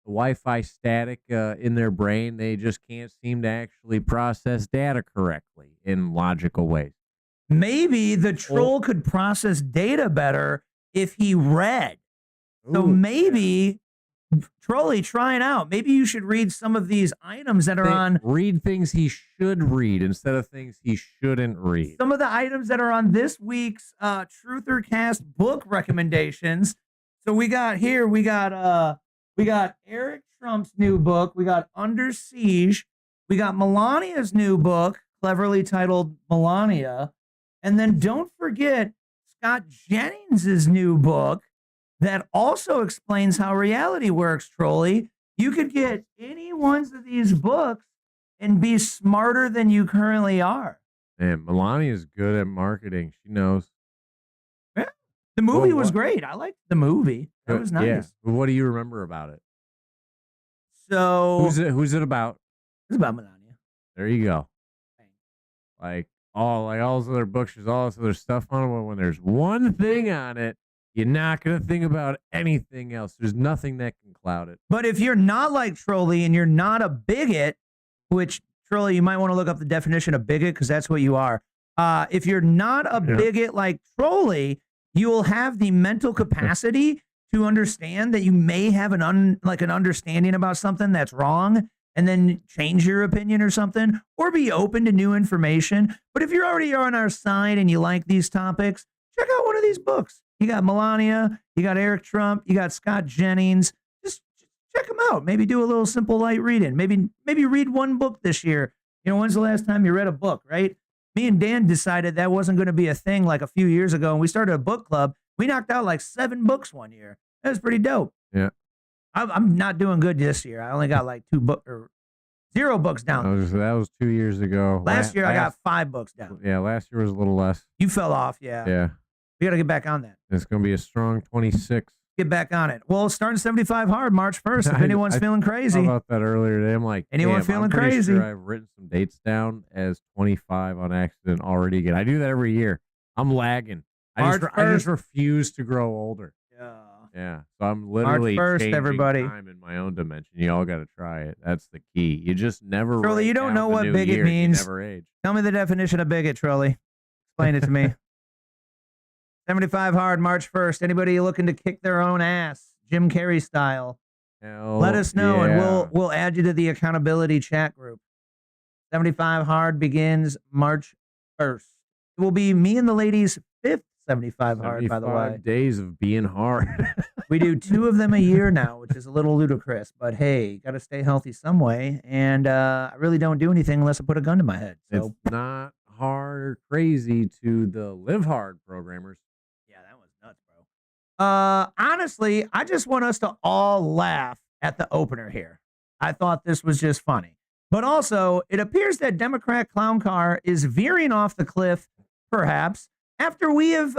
B: Wi-Fi static in their brain. They just can't seem to actually process data correctly in logical ways.
A: Maybe the troll could process data better if he read. So maybe, Trolly, try it out. Maybe you should read some of these items that are on.
B: Read things he should read instead of things he shouldn't read.
A: Some of the items that are on this week's TrutherCast book recommendations. So we got Eric Trump's new book. We got Under Siege. We got Melania's new book, cleverly titled Melania. And then don't forget Scott Jennings' new book that also explains how reality works, Trolley. You could get any ones of these books and be smarter than you currently are.
B: Man, Melania's good at marketing. She knows.
A: Yeah. The movie was great. I liked the movie. That was nice.
B: Yeah. What do you remember about it?
A: So
B: who's it about?
A: It's about Melania.
B: There you go. Like all those other books, there's all this other stuff on it. But when there's one thing on it, you're not gonna think about anything else. There's nothing that can cloud it.
A: But if you're not like Trolley and you're not a bigot, which Trolley, you might want to look up the definition of bigot because that's what you are. If you're not a bigot like Trolley, you will have the mental capacity to understand that you may have an understanding about something that's wrong and then change your opinion or something, or be open to new information. But if you're already on our side and you like these topics, check out one of these books. You got Melania, you got Eric Trump, you got Scott Jennings. Just check them out. Maybe do a little simple light reading. Maybe read one book this year. You know, when's the last time you read a book, right? Me and Dan decided that wasn't going to be a thing like a few years ago, and we started a book club. We knocked out like 7 books one year. That was pretty dope.
B: Yeah.
A: I'm not doing good this year. I only got like 0 books down.
B: That was 2 years ago.
A: Last year I got 5 books down.
B: Yeah, last year was a little less.
A: You fell off, yeah.
B: Yeah.
A: We got to get back on that.
B: It's going to be a strong 26.
A: Get back on it. Well, starting 75 hard March 1st. If anyone's feeling crazy.
B: Thought about that earlier today. I'm like,
A: anyone feeling
B: I'm pretty
A: crazy?
B: Sure I've written some dates down as 25 on accident already. Again, I do that every year. I'm lagging. I just refuse to grow older.
A: Yeah.
B: Yeah. So I'm literally
A: March 1st, everybody.
B: time in my own dimension. You all got to try it. That's the key. You just never.
A: Trolley, you don't know what bigot means.
B: You never age.
A: Tell me the definition of bigot, Trolley. Explain it to me. 75 hard March 1st. Anybody looking to kick their own ass, Jim Carrey style? Let us know, and we'll add you to the accountability chat group. 75 hard begins March 1st. It will be me and the ladies' 5th 75 hard, by the way.
B: Days of being hard.
A: We do 2 of them a year now, which is a little ludicrous, but hey, got to stay healthy some way. And I really don't do anything unless I put a gun to my head. So
B: it's not hard or crazy to the Live Hard programmers.
A: Yeah, that was nuts, bro. Honestly, I just want us to all laugh at the opener here. I thought this was just funny. But also, it appears that Democrat clown car is veering off the cliff, perhaps, after we have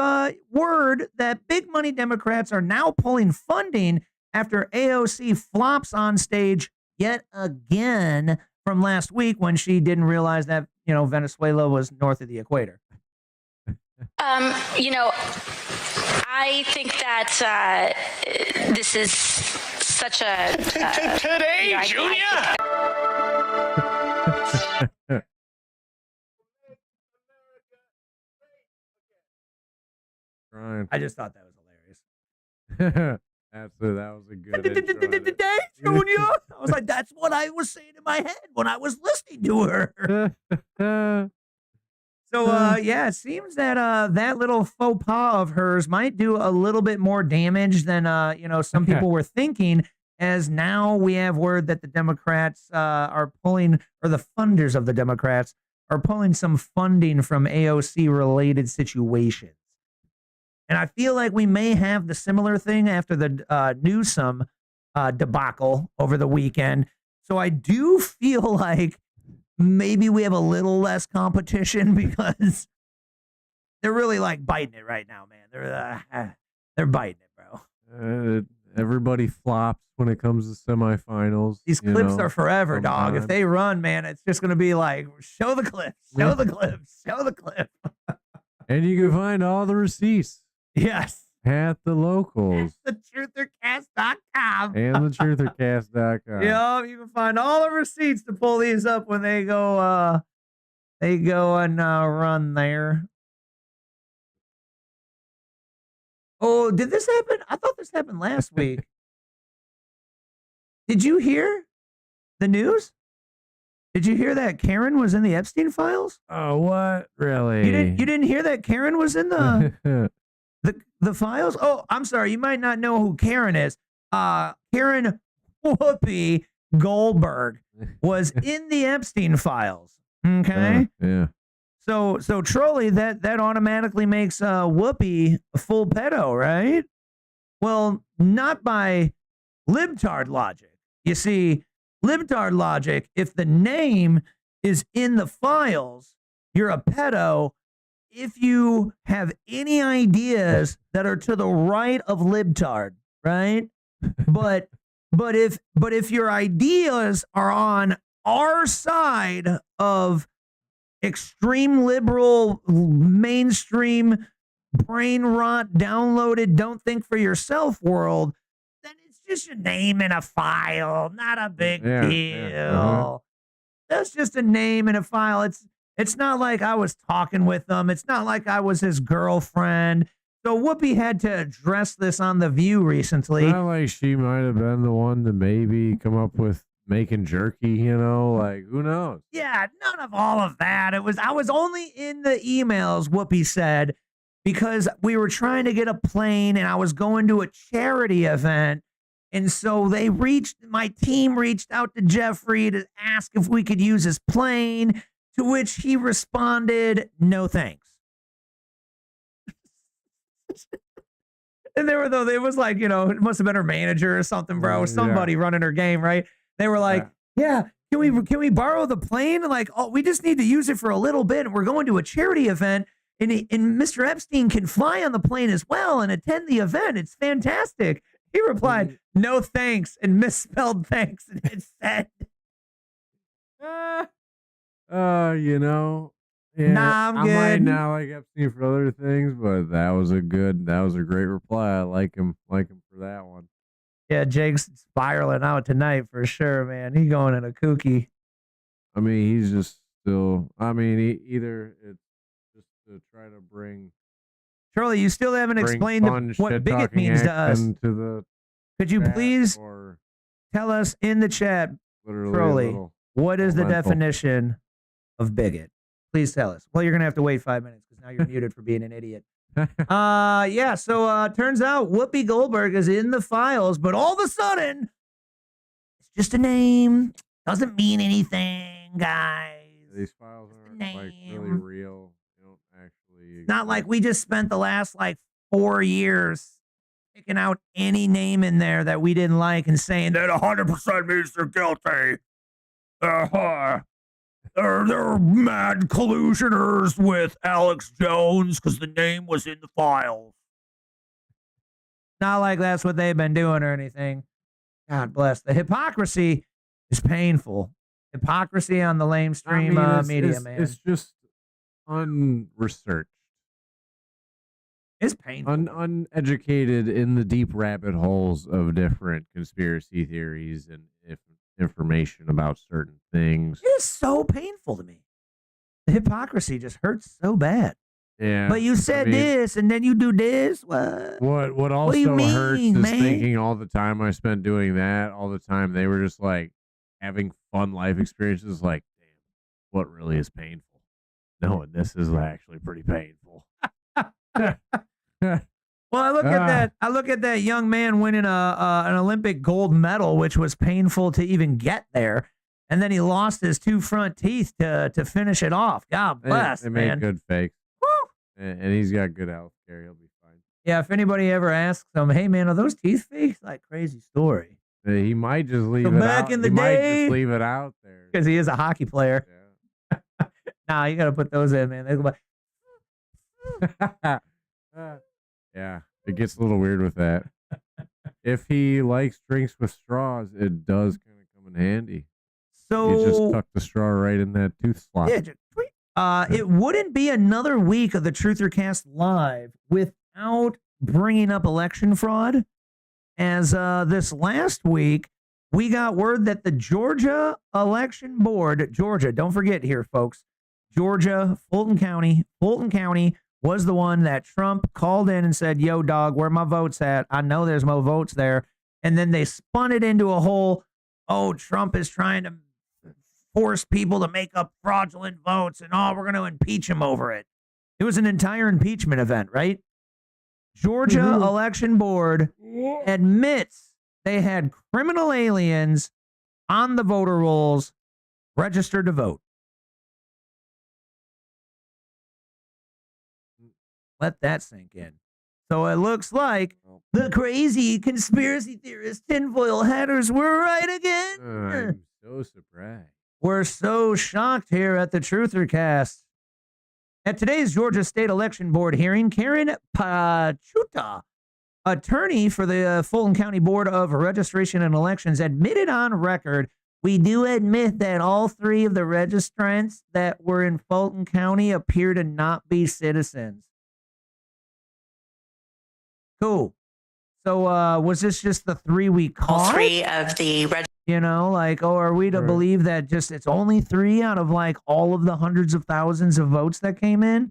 A: word that big money Democrats are now pulling funding after AOC flops on stage yet again from last week when she didn't realize that, Venezuela was north of the equator.
L: I think that this is such a
H: today, Junior.
A: I just thought that was hilarious.
B: That was a good intro.
A: Today, Junior. I was like, that's what I was saying in my head when I was listening to her. So, it seems that that little faux pas of hers might do a little bit more damage than, some people were thinking, as now we have word that the Democrats are pulling, or the funders of the Democrats are pulling some funding from AOC-related situations. And I feel like we may have the similar thing after the Newsom debacle over the weekend. So I do feel like maybe we have a little less competition because they're really like biting it right now, man. They're biting it, bro.
B: Everybody flops when it comes to semifinals.
A: These clips are forever, dog. If they run, man, it's just going to be like, show the clip, show the clip, show the clip.
B: And you can find all the receipts.
A: Yes.
B: At the locals.
A: The TrutherCast.com.
B: And the TrutherCast.com.
A: Yeah, you can find all the receipts to pull these up when they go and run there. Oh, did this happen? I thought this happened last week. Did you hear the news? Did you hear that Karen was in the Epstein files?
B: Oh, what? Really?
A: You didn't hear that Karen was in the the files? Oh, I'm sorry. You might not know who Karen is. Karen Whoopie Goldberg was in the Epstein files. Okay.
B: Yeah.
A: So Trolley, that automatically makes Whoopi a full pedo, right? Well, not by libtard logic. You see, libtard logic, if the name is in the files, you're a pedo. If you have any ideas that are to the right of libtard, right? But if your ideas are on our side of extreme liberal, mainstream, brain rot, downloaded, don't think for yourself world, then it's just your name in a file, not a big deal.
B: Yeah.
A: That's just a name in a file. It's not like I was talking with them. It's not like I was his girlfriend. So Whoopi had to address this on The View recently.
B: Not like she might have been the one to maybe come up with making jerky, you know, like who knows?
A: Yeah, none of all of that. I was only in the emails, Whoopi said, because we were trying to get a plane and I was going to a charity event. And so my team reached out to Jeffrey to ask if we could use his plane, to which he responded, no thanks. And it was like, it must have been her manager or something, bro. Somebody running her game, right? They were like, yeah, can we borrow the plane? Like, oh, we just need to use it for a little bit. And we're going to a charity event. And Mr. Epstein can fly on the plane as well and attend the event. It's fantastic. He replied, no thanks, and misspelled thanks. And it said,
B: yeah,
A: nah, I'm good.
B: I might not like Epstein for other things, but that was a great reply. I like him for that one.
A: Yeah, Jake's spiraling out tonight for sure, man. He's going in a kooky.
B: I mean, he's just still. I mean, either it's just to try to bring.
A: Charlie, you still haven't explained what bigot means to us. Could you please tell us in the chat, Charlie, what is the definition of bigot? Please tell us. Well, you're gonna have to wait 5 minutes because now you're muted for being an idiot. Yeah. So turns out Whoopi Goldberg is in the files, but all of a sudden, it's just a name. Doesn't mean anything, guys.
B: These files aren't like really real. They don't actually.
A: It's not like we just spent the last 4 years picking out any name in there that we didn't like and saying that 100% means they're guilty. They're mad collusioners with Alex Jones because the name was in the files. Not like that's what they've been doing or anything. God bless. The hypocrisy is painful. Hypocrisy on the lamestream media, man.
B: It's just unresearched.
A: It's painful.
B: Uneducated in the deep rabbit holes of different conspiracy theories and information about certain things.
A: It is so painful to me. The hypocrisy just hurts so bad.
B: Yeah.
A: But you said this and then you do this.
B: What also
A: do you mean,
B: hurts is
A: man?
B: thinking all the time I spent doing that, all the time they were just having fun life experiences. Like, damn, what really is painful? Knowing this is actually pretty painful.
A: Well, I look at that young man winning an Olympic gold medal, which was painful to even get there, and then he lost his 2 front teeth to finish it off. God bless,
B: they
A: man.
B: made good fakes, and he's got good health care. He'll be fine.
A: Yeah, if anybody ever asks him, "Hey, man, are those teeth fakes?" Crazy story.
B: He might just leave it
A: back
B: out.
A: in the
B: he
A: day,
B: might just leave it out there
A: because he is a hockey player.
B: Yeah.
A: Nah, you got to put those in, man. They go back.
B: Yeah, it gets a little weird with that. If he likes drinks with straws, it does kind of come in handy.
A: So
B: you just tuck the straw right in that tooth slot.
A: Yeah, it wouldn't be another week of the TrutherCast Live without bringing up election fraud. As this last week, we got word that the Georgia Election Board, Georgia, don't forget here, folks, Georgia, Fulton County was the one that Trump called in and said, yo, dog, where my votes at? I know there's more votes there. And then they spun it into a whole, Trump is trying to force people to make up fraudulent votes and we're going to impeach him over it. It was an entire impeachment event, right? Georgia election board admits they had criminal aliens on the voter rolls registered to vote. Let that sink in. So it looks like the crazy conspiracy theorist tinfoil hatters were right again.
B: I'm so surprised.
A: We're so shocked here at the TrutherCast. At today's Georgia State Election Board hearing, Karen Pachuta, attorney for the Fulton County Board of Registration and Elections, admitted on record, "We do admit that all three of the registrants that were in Fulton County appear to not be citizens." Cool. So was this just the three we caught?
L: All three of the
A: You know, like, oh, are we to believe that just it's only three out of like all of the hundreds of thousands of votes that came in?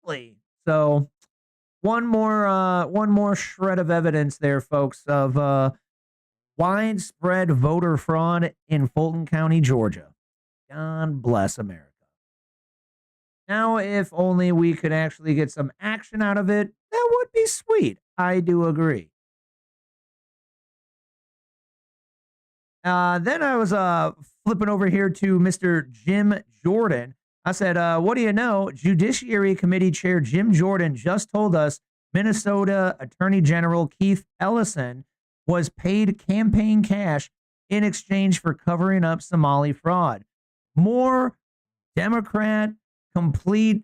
A: Probably. So one more shred of evidence there, folks, of widespread voter fraud in Fulton County, Georgia. God bless America. Now, if only we could actually get some action out of it, that would be sweet. I do agree. Then I was flipping over here to Mr. Jim Jordan. I said, what do you know? Judiciary Committee Chair Jim Jordan just told us Minnesota Attorney General Keith Ellison was paid campaign cash in exchange for covering up Somali fraud. More Democrat complete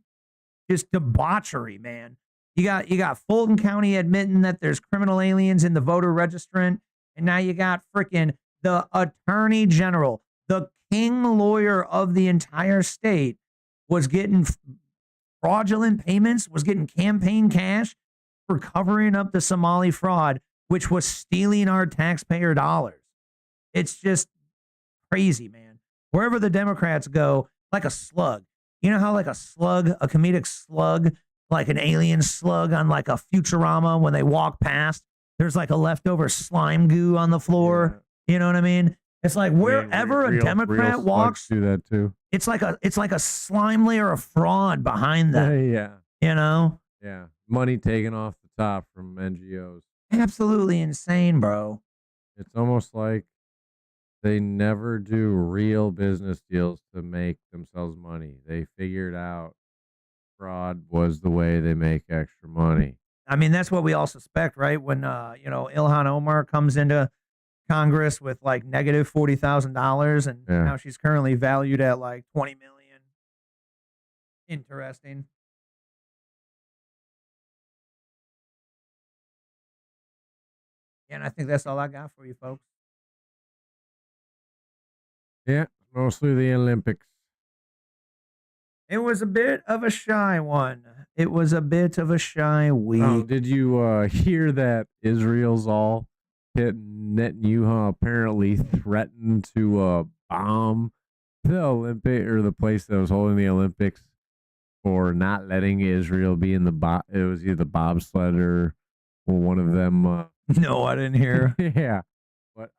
A: just debauchery, man. You got Fulton County admitting that there's criminal aliens in the voter registrant, and now you got freaking the Attorney General, the king lawyer of the entire state, was getting fraudulent payments, was getting campaign cash for covering up the Somali fraud, which was stealing our taxpayer dollars. It's just crazy, man. Wherever the Democrats go, like a slug. You know how like a slug, a comedic slug, like an alien slug on like a Futurama, when they walk past, there's like a leftover slime goo on the floor. Yeah. You know what I mean? It's like wherever a Democrat walks,
B: do that too.
A: It's like a slime layer of fraud behind them.
B: Yeah.
A: You know?
B: Yeah. Money taken off the top from NGOs.
A: Absolutely insane, bro.
B: It's almost like they never do real business deals to make themselves money. They figured out fraud was the way they make extra money.
A: I mean, that's what we all suspect, right? When Ilhan Omar comes into Congress with like negative $40,000, and now she's currently valued at like 20 million. Interesting. And I think that's all I got for you, folks.
B: Yeah, mostly the Olympics.
A: It was a bit of a shy one. It was a bit of a shy week.
B: Oh, did you hear that Israel's all hit Netanyahu apparently threatened to bomb the Olympic or the place that was holding the Olympics for not letting Israel be in the it was either the bobsled or one of them.
A: No, I didn't hear.
B: Yeah, but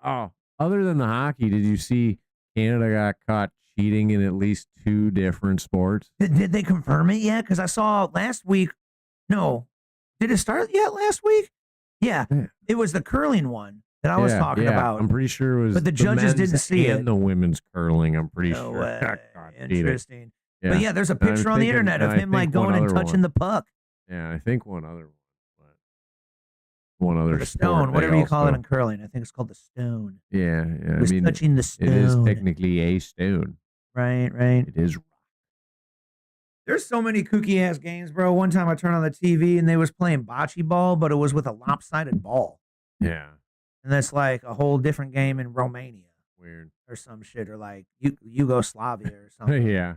B: other than the hockey, did you see Canada got caught cheating in at least 2 different sports?
A: Did they confirm it yet? Because I saw last week. No, did it start yet last week? Yeah, it was the curling one that I was talking about.
B: I'm pretty sure it was.
A: But the judges didn't see it.
B: And the women's curling, I'm pretty
A: No
B: sure.
A: way. Interesting.
B: Yeah.
A: But yeah, there's a picture on the internet of him like going and touching the puck.
B: Yeah, I think one other one. One other
A: the stone, whatever you call it in curling. I think it's called the stone.
B: Yeah.
A: He was touching the stone.
B: It is technically a stone.
A: Right.
B: It is.
A: There's so many kooky ass games, bro. One time I turned on the TV and they was playing bocce ball, but it was with a lopsided ball.
B: Yeah.
A: And that's like a whole different game in Romania.
B: Weird.
A: Or some shit, or like Yugoslavia or something.
B: Yeah.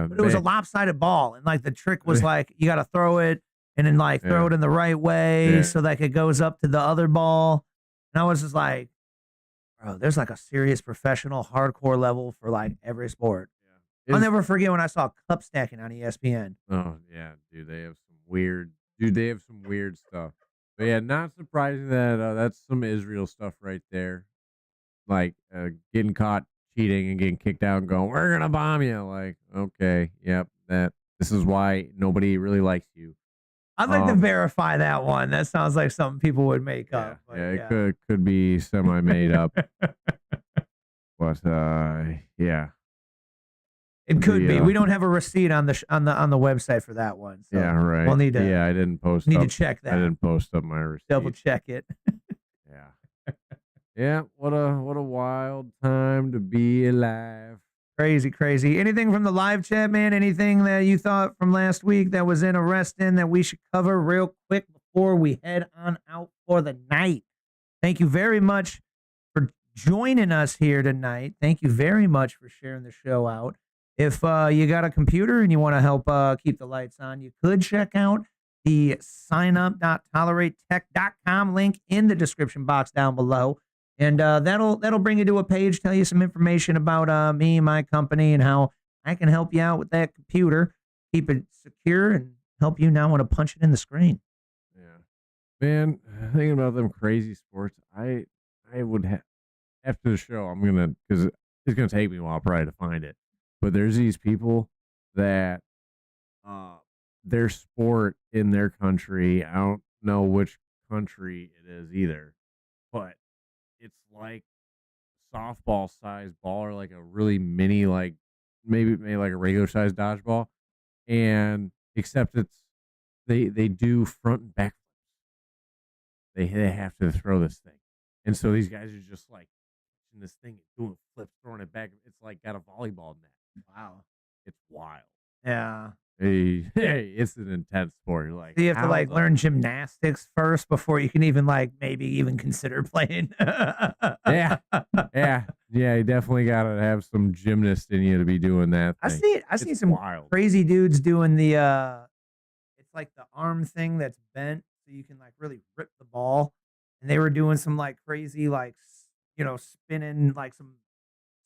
A: But it was a lopsided ball, and like the trick was like you got to throw it and then like throw it in the right way so like it goes up to the other ball. And I was just like, bro, there's like a serious professional hardcore level for like every sport. Yeah. I'll never forget when I saw cup stacking on ESPN.
B: Oh yeah, dude, they have some weird stuff. But yeah, not surprising that that's some Israel stuff right there. Like getting caught cheating and getting kicked out and going, we're gonna bomb you. Like, okay, yep, this is why nobody really likes you.
A: I'd like to verify that one. That sounds like something people would make up. But
B: Yeah, it could be semi made up. But yeah.
A: It could be. We don't have a receipt on the website for that one. So
B: yeah, right.
A: We'll need to.
B: Yeah, I didn't post.
A: Need to check that.
B: I didn't post up my receipt.
A: Double check it.
B: Yeah. Yeah. What a wild time to be alive.
A: Crazy. Anything from the live chat, man? Anything that you thought from last week that was interesting that we should cover real quick before we head on out for the night? Thank you very much for joining us here tonight. Thank you very much for sharing the show out. If you got a computer and you want to help keep the lights on, you could check out the signup.toleratetech.com link in the description box down below. And that'll bring you to a page, tell you some information about me, my company, and how I can help you out with that computer, keep it secure, and help you now want to punch it in the screen.
B: Yeah, man. Thinking about them crazy sports, I would have after the show. I'm gonna because it's gonna take me a while probably to find it. But there's these people that their sport in their country. I don't know which country it is either, but it's like softball sized ball or like a really mini, like maybe like a regular sized dodgeball, and except it's they do front and back. They have to throw this thing, and so these guys are just like in this thing doing flips, throwing it back. It's like got a volleyball net.
A: Wow,
B: it's wild.
A: Yeah.
B: Hey, it's an intense sport. You're like,
A: so you have to like learn gymnastics first before you can even like maybe even consider playing.
B: yeah. You definitely got to have some gymnast in you to be doing that thing.
A: I see some wild crazy dudes doing the it's like the arm thing that's bent so you can like really rip the ball, and they were doing some like crazy like spinning like some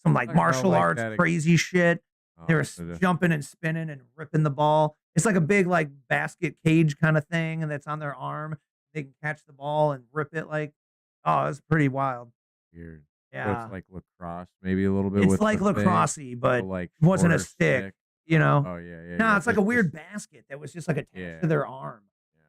A: like martial arts crazy shit. They were jumping and spinning and ripping the ball. It's like a big like basket cage kind of thing, and that's on their arm. They can catch the ball and rip it like, oh, it's pretty wild.
B: Weird.
A: Yeah.
B: So it's like lacrosse, maybe a little bit.
A: It's like lacrosse-y, but
B: like
A: it wasn't a stick,
B: Oh, yeah.
A: No, it's like a weird basket that was just like attached to their arm.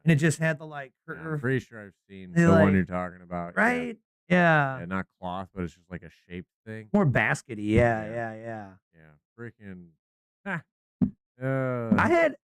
A: And it just had the like curve.
B: I'm pretty sure I've seen the one you're talking about.
A: Right? Yeah.
B: Not cloth, but it's just like a shaped thing.
A: More baskety. Yeah.
B: Yeah. Freaking.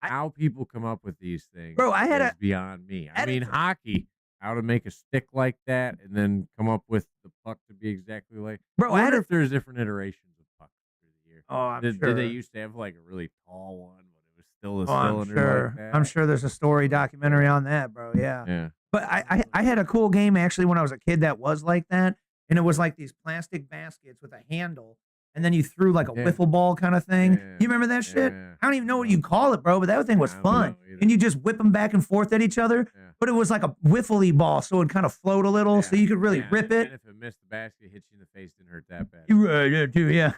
B: How people come up with these things,
A: bro.
B: Is beyond me. I mean, hockey. How to make a stick like that and then come up with the puck to be exactly like.
A: Bro,
B: I wonder if there's different iterations of pucks through the year.
A: Oh, I'm
B: sure. Did they used to have like a really tall one, but it was still a cylinder like that?
A: I'm sure there's a story documentary on that, bro. Yeah. But I had a cool game actually when I was a kid that was like that, and it was like these plastic baskets with a handle. And then you threw like a wiffle ball kind of thing. You remember that shit? I don't even know what you call it, bro, but that thing was fun. And you just whip them back and forth at each other. But it was like a wiffly ball, so it would kind of float a little, so you could really rip it.
B: And if it missed the basket, hit you in the face, didn't hurt that bad.
A: You right, too, yeah.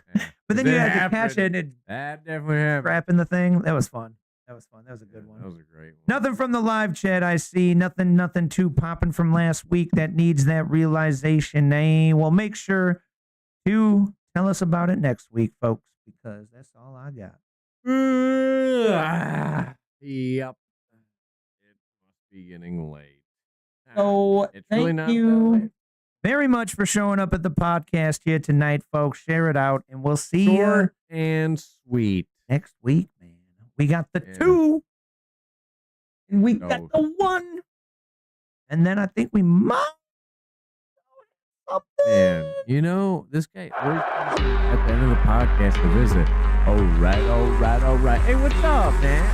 A: But then you had to catch it, and
B: that definitely happened.
A: Trapping the thing. That was fun. That was a good one.
B: That was a great one.
A: Nothing from the live chat. I see nothing too popping from last week that needs that realization. Well, make sure to tell us about it next week, folks, because that's all I got.
B: Yep. It must be getting late.
A: So
B: it's
A: thank
B: really not
A: you very much for showing up at the podcast here tonight, folks. Share it out, and we'll see you
B: and sweet
A: next week, man. We got the 2, and we got the 1, and then I think we might.
B: Man, this guy always comes at the end of the podcast to visit. All right. Hey, what's up, man?